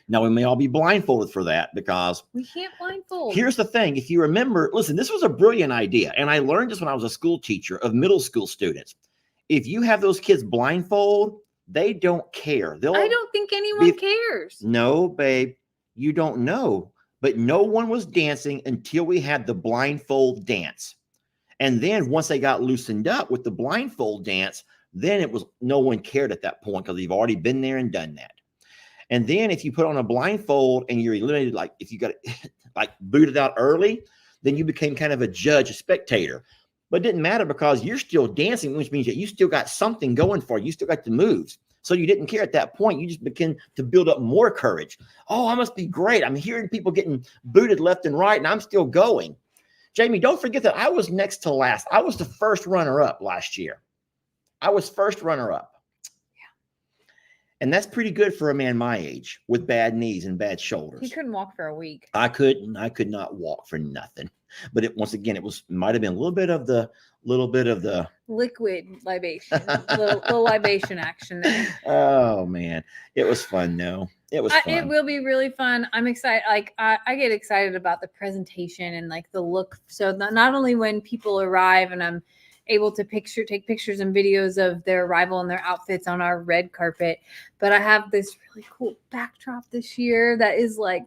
Now, we may all be blindfolded for that because We can't blindfold. here's the thing. If you remember, listen, this was a brilliant idea. And I learned this when I was a school teacher of middle school students. If you have those kids blindfold, they don't care. I don't think anyone cares. No, babe, you don't know. But no one was dancing until we had the blindfold dance. And then once they got loosened up with the blindfold dance, then it was no one cared at that point because they've already been there and done that. And then if you put on a blindfold and you're eliminated, like if you got like booted out early, then you became kind of a judge, a spectator. But it didn't matter because you're still dancing, which means that you still got something going for you. You still got the moves. So you didn't care at that point. You just began to build up more courage. Oh, I must be great. I'm hearing people getting booted left and right, and I'm still going. Jamie, don't forget that I was next to last. I was the first runner-up last year. I was first runner-up. And that's pretty good for a man my age with bad knees and bad shoulders. He couldn't walk for a week. I could not walk for nothing. But once again, might have been a little bit of the Liquid libation, little libation action there. oh man. It was fun though. It was fun. It will be really fun. I'm excited. Like I get excited about the presentation and like the look. So not only when people arrive and I'm able to take pictures and videos of their arrival and their outfits on our red carpet, but I have this really cool backdrop this year that is like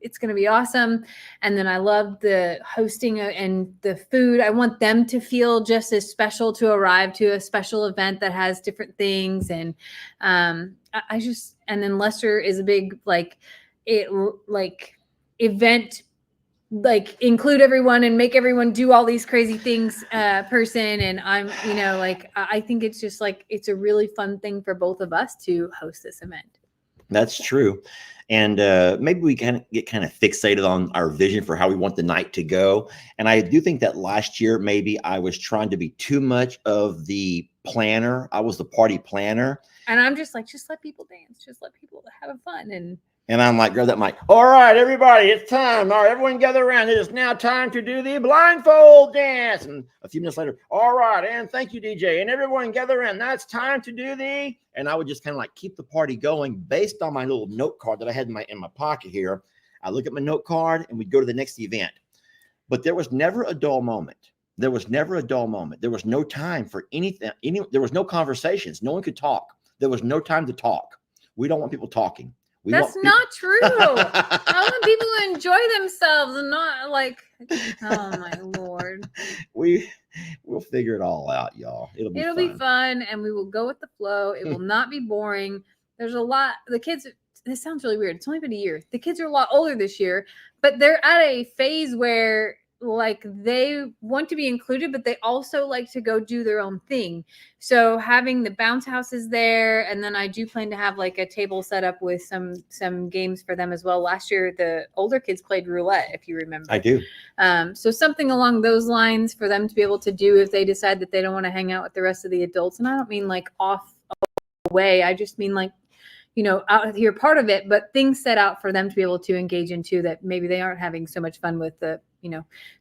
it's going to be awesome. And then I love the hosting and the food. I want them to feel just as special to arrive to a special event that has different things. And I just, and then Lester is a big event, like include everyone and make everyone do all these crazy things person. And I'm, I think it's just like, it's a really fun thing for both of us to host this event. That's true. And maybe we can get kind of fixated on our vision for how we want the night to go. And I do think that last year, maybe I was trying to be too much of the planner. I was the party planner. And I'm just like, just let people dance. Just let people have fun. And I'm like, grab that mic. All right, everybody, it's time. All right, everyone gather around. It is now time to do the blindfold dance. And a few minutes later, all right, and thank you, DJ. And everyone gather around. Now it's time to do the, and I would just kind of like keep the party going based on my little note card that I had in my pocket here. I look at my note card and we'd go to the next event. But there was never a dull moment. There was never a dull moment. There was no time for anything. There was no conversations. No one could talk. There was no time to talk. We don't want people talking. That's not true. I want people to enjoy themselves and not like, oh my Lord. We'll figure it all out, y'all. It'll be fun and we will go with the flow. It will not be boring. There's a lot. The kids, this sounds really weird. It's only been a year. The kids are a lot older this year, but they're at a phase where like they want to be included, but they also like to go do their own thing. So having the bounce houses there, and then I do plan to have like a table set up with some games for them as well. Last year, the older kids played roulette, if you remember. I do. So something along those lines for them to be able to do if they decide that they don't want to hang out with the rest of the adults. And I don't mean like off away. I just mean like, out here part of it, but things set out for them to be able to engage into that maybe they aren't having so much fun with the,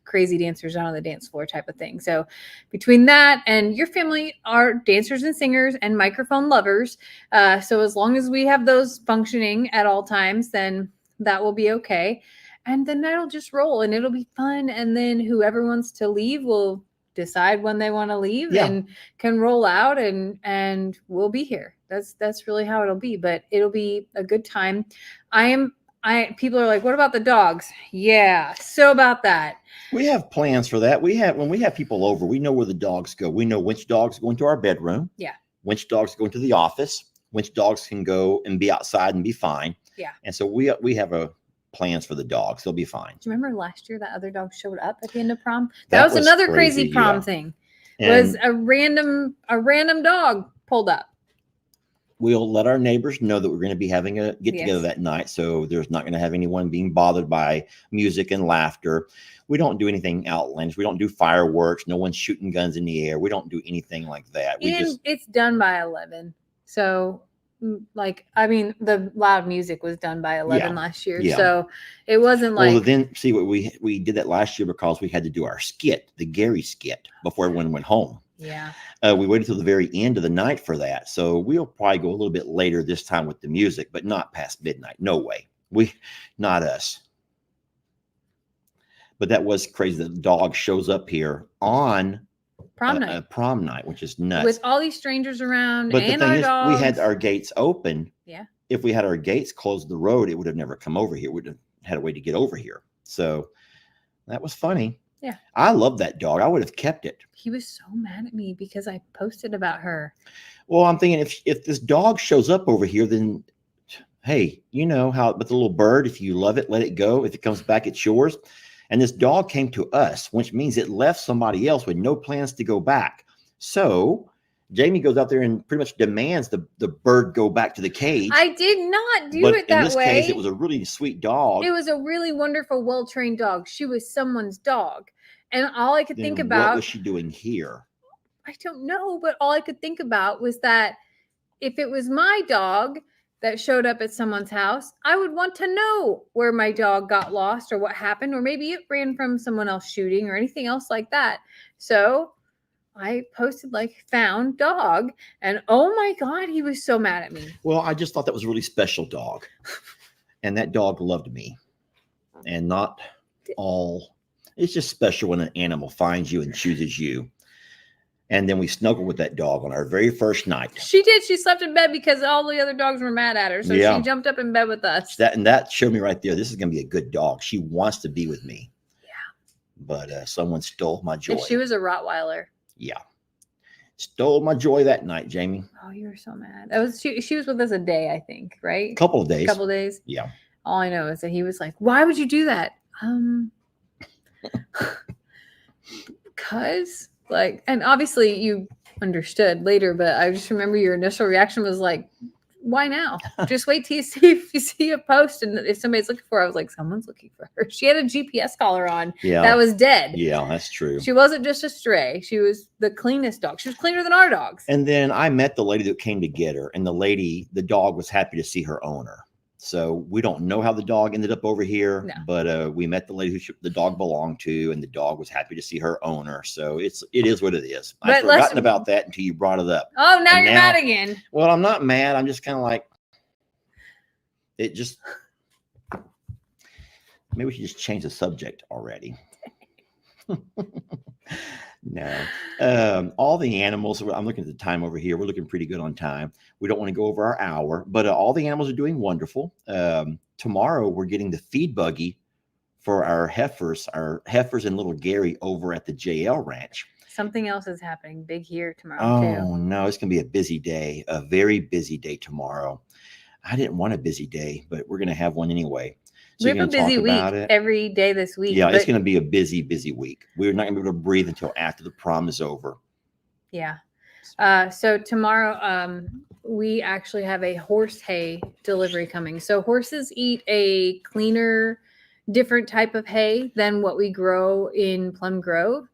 crazy dancers on the dance floor type of thing. So between that and your family are dancers and singers and microphone lovers. So as long as we have those functioning at all times, then that will be okay. And then that'll just roll and it'll be fun. And then whoever wants to leave will decide when they want to leave and can roll out and we'll be here. That's really how it'll be, but it'll be a good time. People are like, what about the dogs? Yeah. So about that. We have plans for that. When we have people over, we know where the dogs go. We know which dogs go into our bedroom. Yeah. Which dogs go into the office, which dogs can go and be outside and be fine. Yeah. And so we have plans for the dogs. They'll be fine. Do you remember last year that other dog showed up at the end of prom? That was another crazy prom thing. Was a random dog pulled up. We'll let our neighbors know that we're going to be having a get together that night. So there's not going to have anyone being bothered by music and laughter. We don't do anything outlandish. We don't do fireworks. No one's shooting guns in the air. We don't do anything like that. It's done by 11. So the loud music was done by 11 last year. Yeah. So it wasn't like. Well, then see what we did that last year because we had to do our skit, the Gary skit, before everyone went home. Yeah. We waited till the very end of the night for that. So we'll probably go a little bit later this time with the music, but not past midnight. No way. Not us. But that was crazy that the dog shows up here on prom night. Prom night, which is nuts. With all these strangers around but and the thing our is, dogs. we had our gates open. Yeah. If we had our gates closed to the road, it would have never come over here. We'd have had a way to get over here. So that was funny. Yeah. I love that dog. I would have kept it. He was so mad at me because I posted about her. Well, I'm thinking if this dog shows up over here, then hey, you know how with the little bird, if you love it, let it go. If it comes back, it's yours. And this dog came to us, which means it left somebody else with no plans to go back. So Jamie goes out there and pretty much demands the bird go back to the cage. I did not do it that way. In this case, it was a really sweet dog. It was a really wonderful, well-trained dog. She was someone's dog. And all I could think about. What was she doing here? I don't know, but all I could think about was that if it was my dog that showed up at someone's house, I would want to know where my dog got lost or what happened, or maybe it ran from someone else shooting or anything else like that. So I posted found dog, and oh my God, he was so mad at me. Well, I just thought that was a really special dog. And that dog loved me. And not all. It's just special when an animal finds you and chooses you. And then we snuggled with that dog on our very first night. She did. She slept in bed because all the other dogs were mad at her. So Yeah. she jumped up in bed with us. That showed me right there. This is going to be a good dog. She wants to be with me. Yeah. But someone stole my joy. And she was a Rottweiler. Yeah. Stole my joy that night, Jamie. Oh, you were so mad. That was she was with us a day, I think, right? Couple of days. Couple days. Yeah. All I know is that he was like, "Why would you do that?" Because like, and obviously you understood later, but I just remember your initial reaction was like, "Why now? Just wait till you see if you see a post and if somebody's looking for her." I was like, "Someone's looking for her." She had a GPS collar on Yeah. that was dead. Yeah, that's true. She wasn't just a stray. She was the cleanest dog. She was cleaner than our dogs. And then I met the lady that came to get her, and the dog was happy to see her owner. So we don't know how the dog ended up over here, No. but we met the lady who the dog belonged to, and the dog was happy to see her owner. So it is what it is. But I'd forgotten about that until you brought it up. Oh, now And you're now- mad again. Well, I'm not mad. I'm just kind of like, maybe we should just change the subject already. No. All the animals, I'm looking at the time over here. We're looking pretty good on time. We don't want to go over our hour, but all the animals are doing wonderful. Tomorrow, we're getting the feed buggy for our heifers and little Gary over at the JL Ranch. Something else is happening big here tomorrow, Oh, no, it's going to be a busy day, a very busy day tomorrow. I didn't want a busy day, but we're going to have one anyway. So We you're have a gonna busy talk week about it? every day this week. Yeah, it's but- going to be a busy, busy week. We're not going to be able to breathe until after the prom is over. Yeah. So tomorrow, we actually have a horse hay delivery coming. So horses eat a cleaner, different type of hay than what we grow in Plum Grove.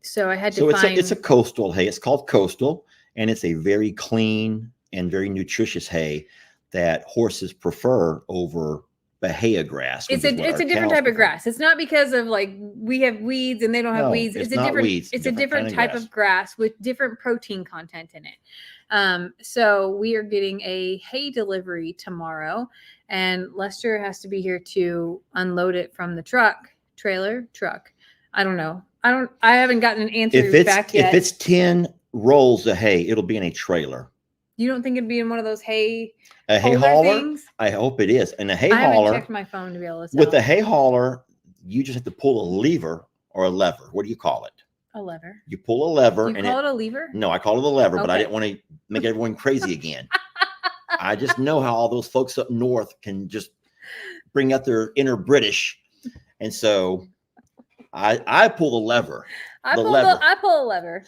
So I had to So find. it's a coastal hay. It's called coastal, and it's a very clean and very nutritious hay that horses prefer over Bahia grass. It's which a is what it's a our different cows type of prefer. grass. It's not because of like we have weeds and they don't have No, weeds. it's It's a not different weeds, it's a different different kind of type of grass with different protein content in it. So we are getting a hay delivery tomorrow, and Lester has to be here to unload it from the trailer. I don't know. I haven't gotten an answer back yet. If it's 10 rolls of hay, it'll be in a trailer. You don't think it'd be in one of those hay A hay holder hauler, things? I hope it is. And a hay I haven't hauler, checked my phone to be able to with tell. a hay hauler, you just have to pull a lever or a lever. What do you call it? A lever. You pull a lever. You and call it a lever? No, I call it a lever, but I Okay. didn't want to make everyone crazy again. I just know how all those folks up north can just bring out their inner British. And so I pull the lever. I The pull lever. I pull a lever.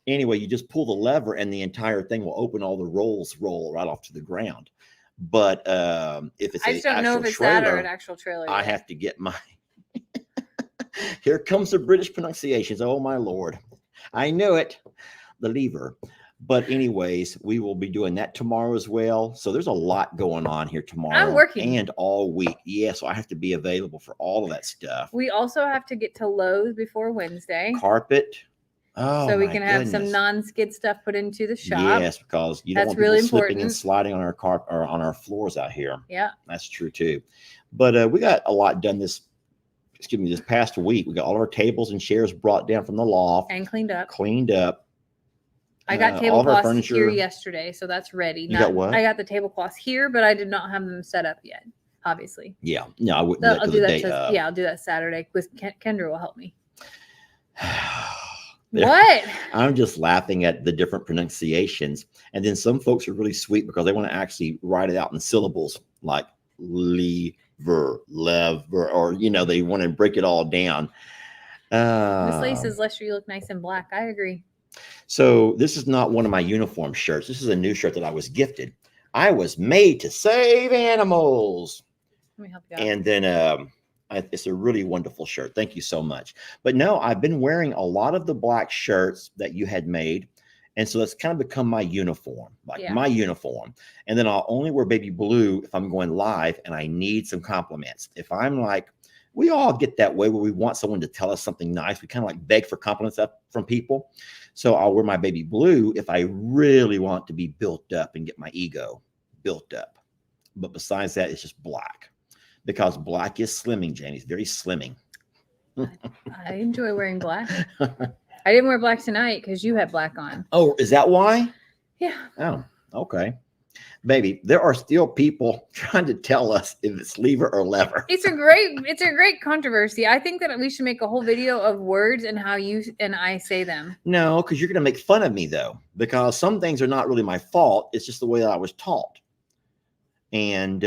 Anyway, you just pull the lever and the entire thing will open. All the rolls roll right off to the ground. But if it's I an just don't know if actual it's that or trailer, an actual trailer. I yet. have to get my. Here comes the British pronunciations. Oh my Lord, I knew it. The lever. But anyways, we will be doing that tomorrow as well. So there's a lot going on here tomorrow. working. And all week. Yeah, so I have to be available for all of that stuff. We also have to get to Lowe's before Wednesday, Carpet. Oh, so we my can have some goodness. non-skid stuff put into the shop. Yes, because you don't That's want people really slipping and important. sliding on our carpet or on our floors out here. Yeah. That's true too. But we got a lot done this past week. We got all of our tables and chairs brought down from the loft, And cleaned up. cleaned up. I got all of our tablecloths here furniture. yesterday, so that's ready. You got what? I got the tablecloths here, but I did not have them set up yet. Obviously, Yeah, no, I wouldn't do So that I'll till do the that. day of. Yeah, I'll do that Saturday. With Kendra will help me. Yeah. What? I'm just laughing at the different pronunciations. And then some folks are really sweet because they want to actually write it out in syllables like lever, or, they want to break it all down. Miss Lace says, Lester, you look nice in black. I agree. So this is not one of my uniform shirts. This is a new shirt that I was gifted. I was made to save animals. Let me help you out. And then it's a really wonderful shirt. Thank you so much. But no, I've been wearing a lot of the black shirts that you had made. And so that's kind of become my uniform, my uniform. And then I'll only wear baby blue if I'm going live and I need some compliments. If I'm like, we all get that way where we want someone to tell us something nice. We kind of like beg for compliments from people. So I'll wear my baby blue if I really want to be built up and get my ego built up. But besides that, it's just black. Because black is slimming, Jamie. It's very slimming. I enjoy wearing black. I didn't wear black tonight because you had black on. Oh, is that why? Yeah. Oh, okay. Baby, there are still people trying to tell us if it's lever or lever. It's a great controversy. I think that we should make a whole video of words and how you and I say them. No, because you're going to make fun of me, though, because some things are not really my fault. It's just the way that I was taught. And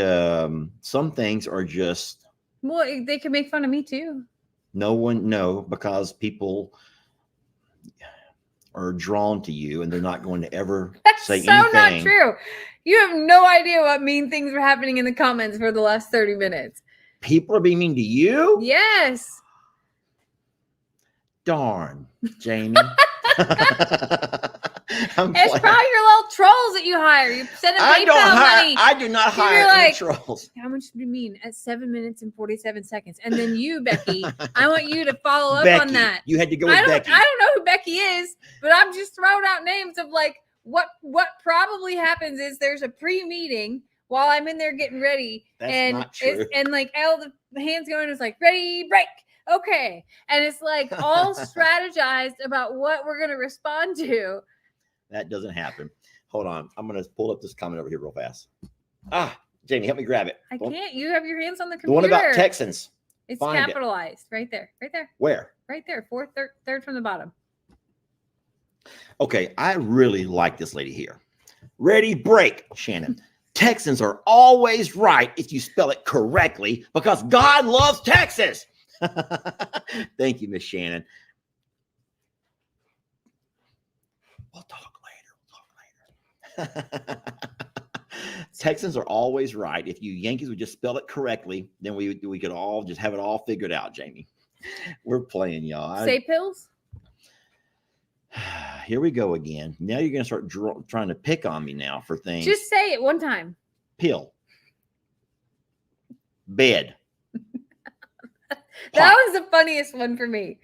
some things are just. Well, they can make fun of me, too. No, because people are drawn to you and they're not going to ever say so anything. Not true. You have no idea what mean things were happening in the comments for the last 30 minutes. People are being mean to you? Yes. Darn, Jamie. It's probably your little trolls that you hire. You send them PayPal money. I do not hire any trolls. How much do you mean at 7 minutes and 47 seconds? And then you, Becky, I want you to follow up on that. You had to go with Becky. I don't know who Becky is, but I'm just throwing out names of like what probably happens is there's a pre-meeting while I'm in there getting ready. That's not true. And like all the hands going is like, ready, break. Okay. And it's like all strategized about what we're going to respond to. That doesn't happen. Hold on. I'm going to pull up this comment over here real fast. Jamie, help me grab it. I can't. You have your hands on the computer. The one about Texans. It's Find capitalized. Right there. Right there. Where? Right there. Third from the bottom. Okay. I really like this lady here. Ready, break, Shannon. Texans are always right if you spell it correctly because God loves Texas. Thank you, Miss Shannon. We'll talk later. Texans are always right. If you Yankees would just spell it correctly, then we could all just have it all figured out, Jamie. We're playing, y'all. Say pills. Here we go again. Now you're going to start trying to pick on me now for things. Just say it one time. Pill. Bed. That was the funniest one for me.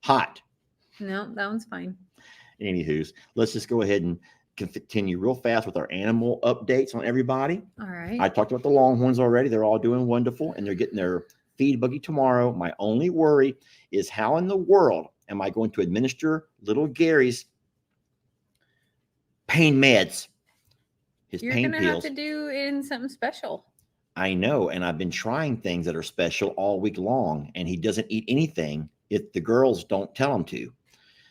Hot. No, that one's fine. Anywho's, let's just go ahead and continue real fast with our animal updates on everybody. All right. I talked about the Longhorns already. They're all doing wonderful, and they're getting their feed buggy tomorrow. My only worry is how in the world am I going to administer little Gary's pain meds, his You're pain going to have pills. to do in something special. I know, and I've been trying things that are special all week long, and he doesn't eat anything if the girls don't tell him to.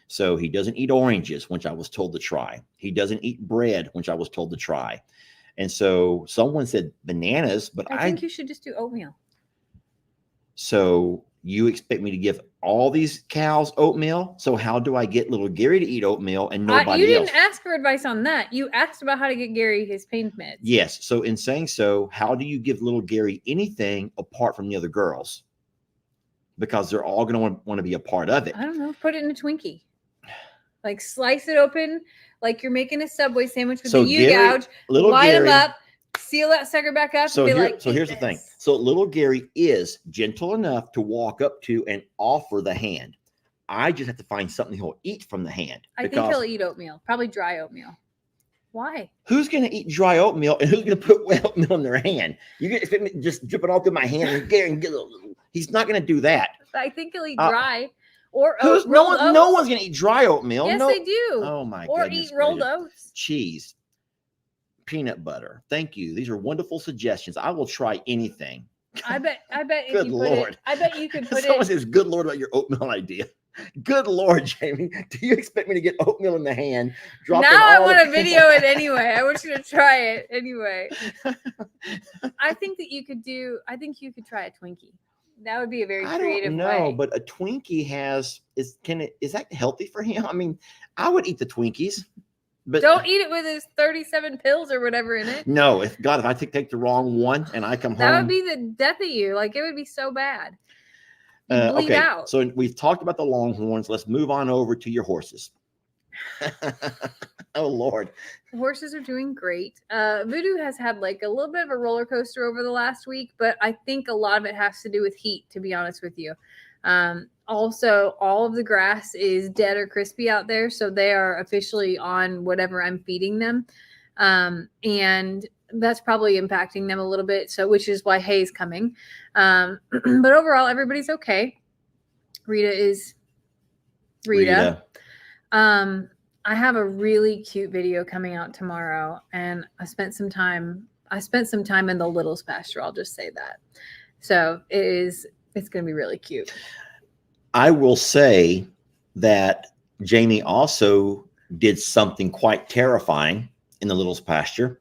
So he doesn't eat oranges, which I was told to try. He doesn't eat bread, which I was told to try. And so someone said bananas, but I think you should just do oatmeal. So you expect me to give all these cows oatmeal? So how do I get little Gary to eat oatmeal and nobody you else? didn't ask for advice on that. You asked about how to get Gary his pain meds. Yes. So in saying so, how do you give little Gary anything apart from the other girls? Because they're all going to want to be a part of it. I don't know. Put it in a Twinkie. Like slice it open like you're making a Subway sandwich with So a U-gouge. Line Gary, them up. Seal that sucker back up. So, and be so here's the thing. So little Gary is gentle enough to walk up to and offer the hand. I just have to find something he'll eat from the hand. I think he'll eat oatmeal. Probably dry oatmeal. Why? Who's going to eat dry oatmeal and who's going to put wet oatmeal in their hand? You can expect me to just drip it all through my hand and Gary and get a little. He's not going to do that. I think he'll eat dry. Or no one's going to eat dry oatmeal. Yes, they do. Oh my or goodness. Or eat rolled oats. Cheese. Peanut butter. Thank you. These are wonderful suggestions. I will try anything. I bet if Good you Lord. I bet you could put Someone says, good Lord, about your oatmeal idea. Good Lord, Jamie. Do you expect me to get oatmeal in the hand? Now I want to video it anyway. I want you to try it anyway. I think you could try a Twinkie. That would be a very creative way. I don't know, but a Twinkie is that healthy for him? I mean, I would eat the Twinkies. But don't eat it with his 37 pills or whatever in it. No, if I take the wrong one and I come home. That would be the death of you. Like it would be so bad. You'd bleed out. So we've talked about the Longhorns. Let's move on over to your horses. Oh Lord. The horses are doing great. Voodoo has had like a little bit of a roller coaster over the last week, but I think a lot of it has to do with heat, to be honest with you. Also, all of the grass is dead or crispy out there, so they are officially on whatever I'm feeding them. And that's probably impacting them a little bit, so which is why hay is coming. But overall, everybody's okay. Rita is Rita. I have a really cute video coming out tomorrow, and I spent some time in the Littles pasture. I'll just say that. So it's going to be really cute. I will say that Jamie also did something quite terrifying in the Littles pasture,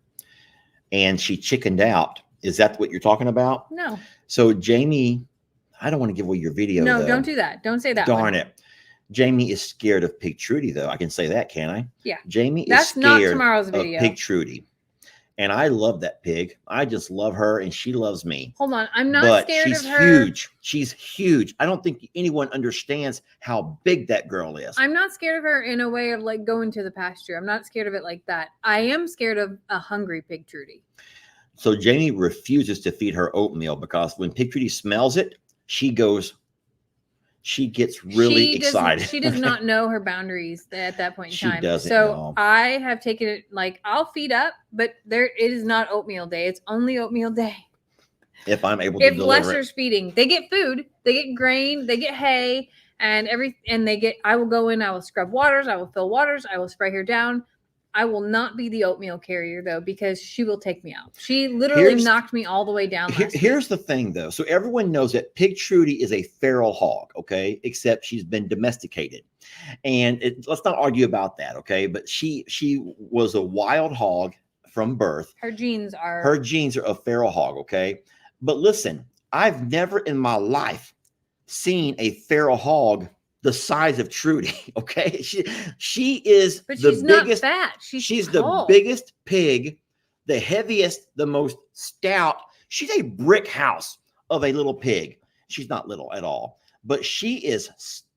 and she chickened out. Is that what you're talking about? No. So Jamie, I don't want to give away your video. No, though. Don't do that. Don't say that. Darn it. Jamie is scared of Pig Trudy, though. I can say that, can I? Yeah. Jamie That's is not scared tomorrow's of video. Pig Trudy. And I love that pig. I just love her, and she loves me. Hold on. I'm not scared of her. She's huge. She's huge. I don't think anyone understands how big that girl is. I'm not scared of her in a way of like going to the pasture. I'm not scared of it like that. I am scared of a hungry Pig Trudy. So Jamie refuses to feed her oatmeal because when Pig Trudy smells it, she gets really excited. She does not know her boundaries at that point in She time. doesn't so know. I have taken it like I'll feed up, but it is not oatmeal day. It's only oatmeal day. If I'm able to If deliver Lester's feeding, they get food, they get grain, they get hay, and I will go in, I will scrub waters, I will fill waters, I will spray her down. I will not be the oatmeal carrier though, because she will take me out. She literally knocked me all the way down. Here's the thing though. So everyone knows that Pig Trudy is a feral hog, okay? Except she's been domesticated. And let's not argue about that, okay? But she was a wild hog from birth. Her genes are a feral hog, okay? But listen, I've never in my life seen a feral hog the size of Trudy. Okay, she is but the she's biggest. Not fat. She's the biggest pig, the heaviest, the most stout. She's a brick house of a little pig. She's not little at all, but she is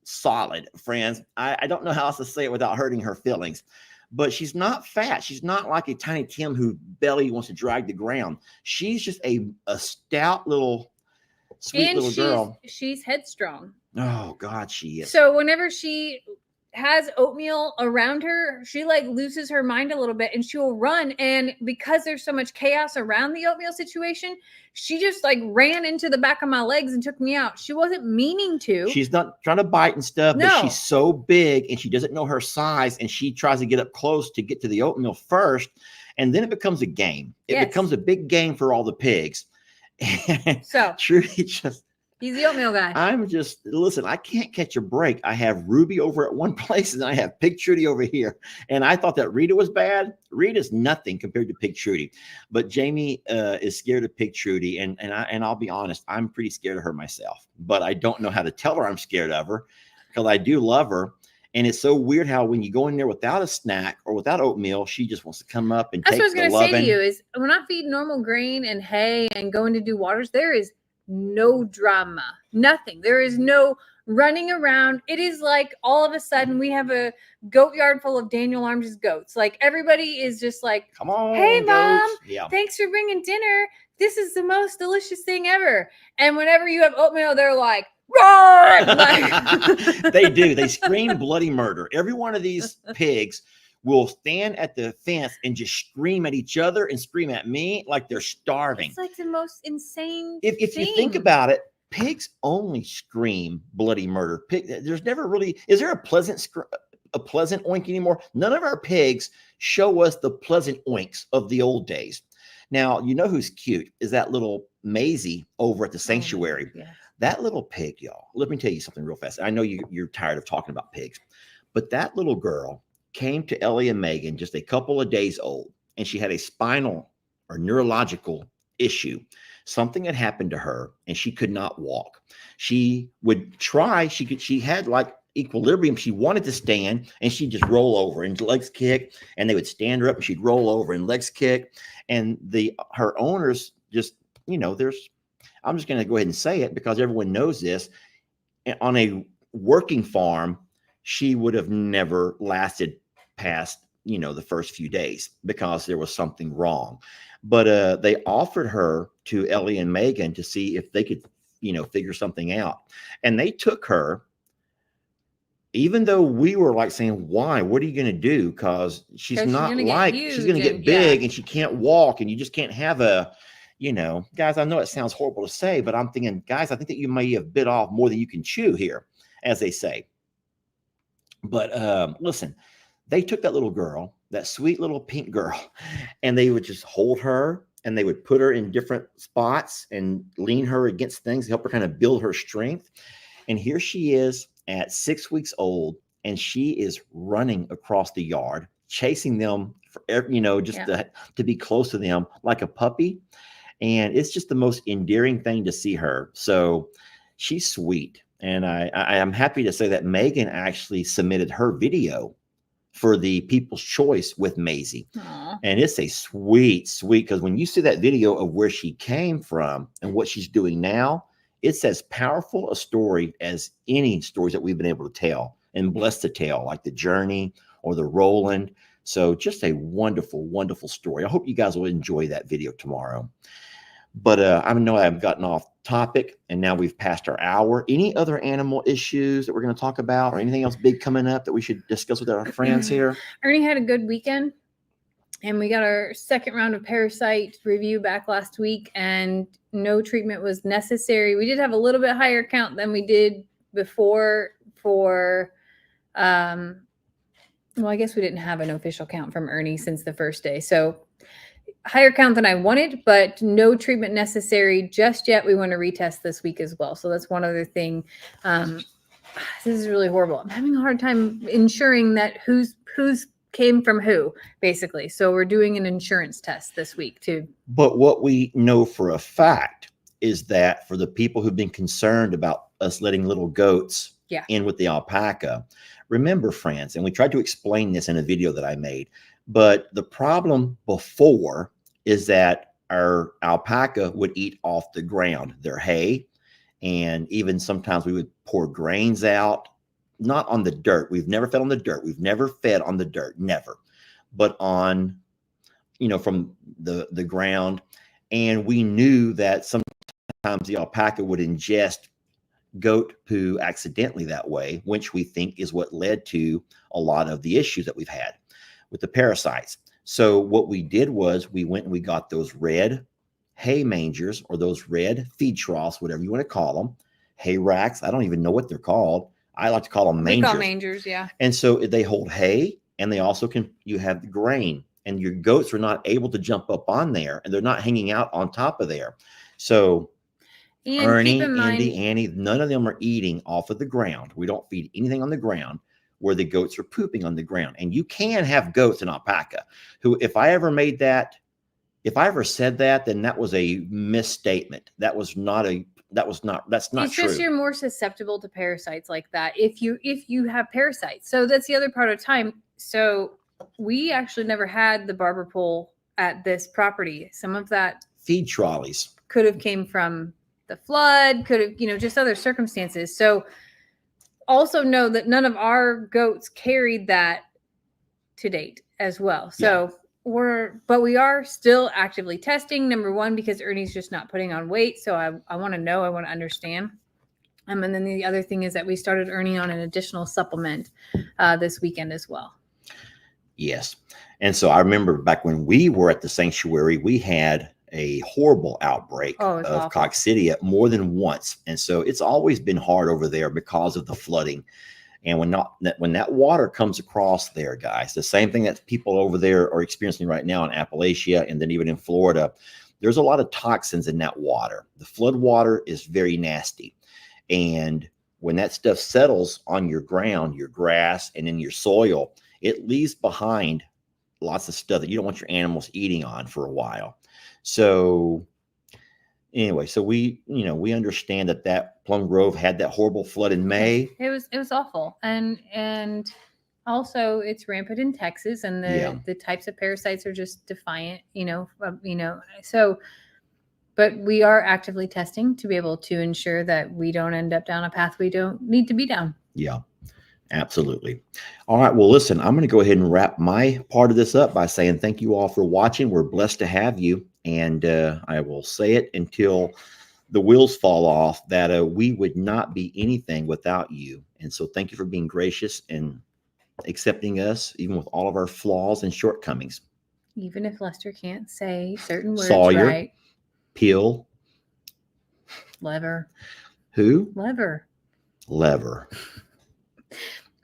solid, friends. I don't know how else to say it without hurting her feelings. But she's not fat. She's not like a Tiny Tim whose belly wants to drag the ground. She's just a stout little, sweet little girl. She's headstrong. Oh God, she is. So whenever she has oatmeal around her, she like loses her mind a little bit and she will run. And because there's so much chaos around the oatmeal situation, she just like ran into the back of my legs and took me out. She wasn't meaning to. She's not trying to bite and stuff, No. but she's so big and she doesn't know her size, and she tries to get up close to get to the oatmeal first. And then it becomes a game. It becomes a big game for all the pigs. And so Trudy just, he's the oatmeal guy. Listen, I can't catch a break. I have Ruby over at one place and I have Pig Trudy over here. And I thought that Rita was bad. Rita's nothing compared to Pig Trudy. But Jamie is scared of Pig Trudy. And I'll be honest, I'm pretty scared of her myself. But I don't know how to tell her I'm scared of her because I do love her. And it's so weird how when you go in there without a snack or without oatmeal, she just wants to come up and That's take what I was the going to say to loving. you is when I feed normal grain and hay and going to do waters, there is no drama, nothing. There is no running around. It is like all of a sudden we have a goat yard full of Daniel Arms' goats. Like everybody is just like, Come on, hey mom, goats. Yeah. thanks for bringing dinner. This is the most delicious thing ever. And whenever you have oatmeal, they're like, roar! Like, They do. They scream bloody murder. Every one of these pigs will stand at the fence and just scream at each other and scream at me like they're starving. it's like the most insane If you think thing. about it, pigs only scream bloody murder. There's never really, is there a pleasant oink anymore? None of our pigs show us the pleasant oinks of the old days. Now, you know who's cute is that little Maisie over at the sanctuary. Yeah. That little pig, y'all, let me tell you something real fast. I know you're tired of talking about pigs, but that little girl came to Ellie and Megan just a couple of days old, and she had a spinal or neurological issue. Something had happened to her, and she could not walk. She would try. She had like equilibrium. She wanted to stand, and she'd just roll over and legs kick, and they would stand her up, and she'd roll over and legs kick. And her owners just, I'm just going to go ahead and say it because everyone knows this. On a working farm, she would have never lasted past, the first few days because there was something wrong. But they offered her to Ellie and Megan to see if they could, figure something out. And they took her, even though we were like saying, why? What are you going to do? Because she's going to get big and she can't walk, and you just can't have guys, I know it sounds horrible to say, but I'm thinking, guys, I think that you may have bit off more than you can chew here, as they say. But listen, they took that little girl, that sweet little pink girl, and they would just hold her and they would put her in different spots and lean her against things, help her kind of build her strength. And here she is at 6 weeks old, and she is running across the yard, chasing them for just to be close to them like a puppy. And it's just the most endearing thing to see her. So she's sweet. And I am happy to say that Megan actually submitted her video for the People's Choice with Maisie. Aww. And it's a sweet, because when you see that video of where she came from and what she's doing now, it's as powerful a story as any stories that we've been able to tell and blessed to tell, like the Journey or the Roland. So just a wonderful, wonderful story. I hope you guys will enjoy that video tomorrow. But I know I've gotten off topic, and now we've passed our hour. Any other animal issues that we're going to talk about, or anything else big coming up that we should discuss with our friends here? Ernie had a good weekend, and we got our second round of parasite review back last week, and no treatment was necessary. We did have a little bit higher count than we did before for well, I guess we didn't have an official count from Ernie since the first day. So higher count than I wanted, but no treatment necessary just yet. We want to retest this week as well. So that's one other thing. This is really horrible. I'm having a hard time ensuring that who's came from who, basically. So we're doing an insurance test this week too. But what we know for a fact is that for the people who've been concerned about us letting little goats in with the alpaca, remember, friends, and we tried to explain this in a video that I made, but the problem before is that our alpaca would eat off the ground, their hay, and even sometimes we would pour grains out, not on the dirt. We've never fed on the dirt. We've never fed on the dirt, never, but on, from the ground. And we knew that sometimes the alpaca would ingest goat poo accidentally that way, which we think is what led to a lot of the issues that we've had with the parasites. So what we did was we went and we got those red hay mangers, or those red feed troughs, whatever you want to call them, hay racks. I don't even know what they're called. I like to call them mangers. We call mangers, yeah. And so they hold hay, and they also you have the grain, and your goats are not able to jump up on there, and they're not hanging out on top of there. So and Ernie, Andy, Annie, none of them are eating off of the ground. We don't feed anything on the ground where the goats are pooping on the ground. And you can have goats in alpaca who, if I ever said that, then that was a misstatement. That's not true. It's just you're more susceptible to parasites like that if you have parasites. So that's the other part of time. So we actually never had the barber pole at this property. Some of that feed trolleys could have came from the flood, could have, just other circumstances. So also know that none of our goats carried that to date as well. So we are still actively testing. Number one, because Ernie's just not putting on weight. So I want to know, I want to understand. And then the other thing is that we started Ernie on an additional supplement this weekend as well. Yes. And so I remember back when we were at the sanctuary, we had a horrible outbreak of coccidia more than once. And so it's always been hard over there because of the flooding. And when that water comes across there, guys, the same thing that people over there are experiencing right now in Appalachia, and then even in Florida, there's a lot of toxins in that water. The flood water is very nasty. And when that stuff settles on your ground, your grass, and in your soil, it leaves behind lots of stuff that you don't want your animals eating on for a while. So anyway, so we understand that Plum Grove had that horrible flood in May. It was awful. And also it's rampant in Texas, and the types of parasites are just defiant, so, but we are actively testing to be able to ensure that we don't end up down a path we don't need to be down. Yeah, absolutely. All right. Well, listen, I'm going to go ahead and wrap my part of this up by saying thank you all for watching. We're blessed to have you. And I will say it until the wheels fall off, that we would not be anything without you. And so thank you for being gracious and accepting us, even with all of our flaws and shortcomings. Even if Lester can't say certain words Sawyer, right. Peel. Lever. Who? Lever.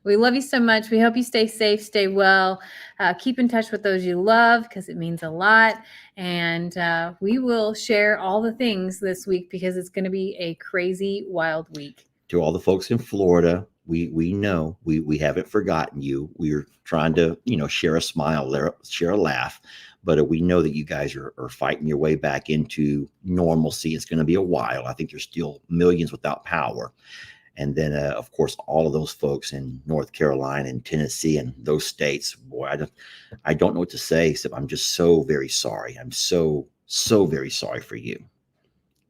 We love you so much. We hope you stay safe, stay well. Keep in touch with those you love because it means a lot. And we will share all the things this week because it's going to be a crazy, wild week. To all the folks in Florida, we know we haven't forgotten you. We're trying to, share a smile, share a laugh. But we know that you guys are fighting your way back into normalcy. It's going to be a while. I think there's still millions without power. And then, of course, all of those folks in North Carolina and Tennessee and those states, boy, I don't know what to say, except I'm just so very sorry. I'm so very sorry for you.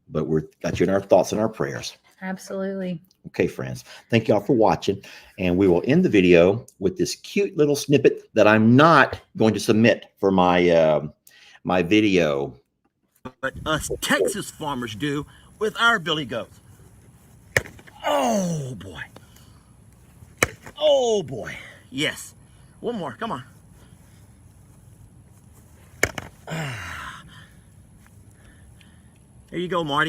But we've got you in our thoughts and our prayers. Absolutely. Okay, friends, thank y'all for watching. And we will end the video with this cute little snippet that I'm not going to submit for my my video. But us Texas farmers do with our billy goats. Oh boy. Oh boy. Yes. One more. Come on. There you go, Marty.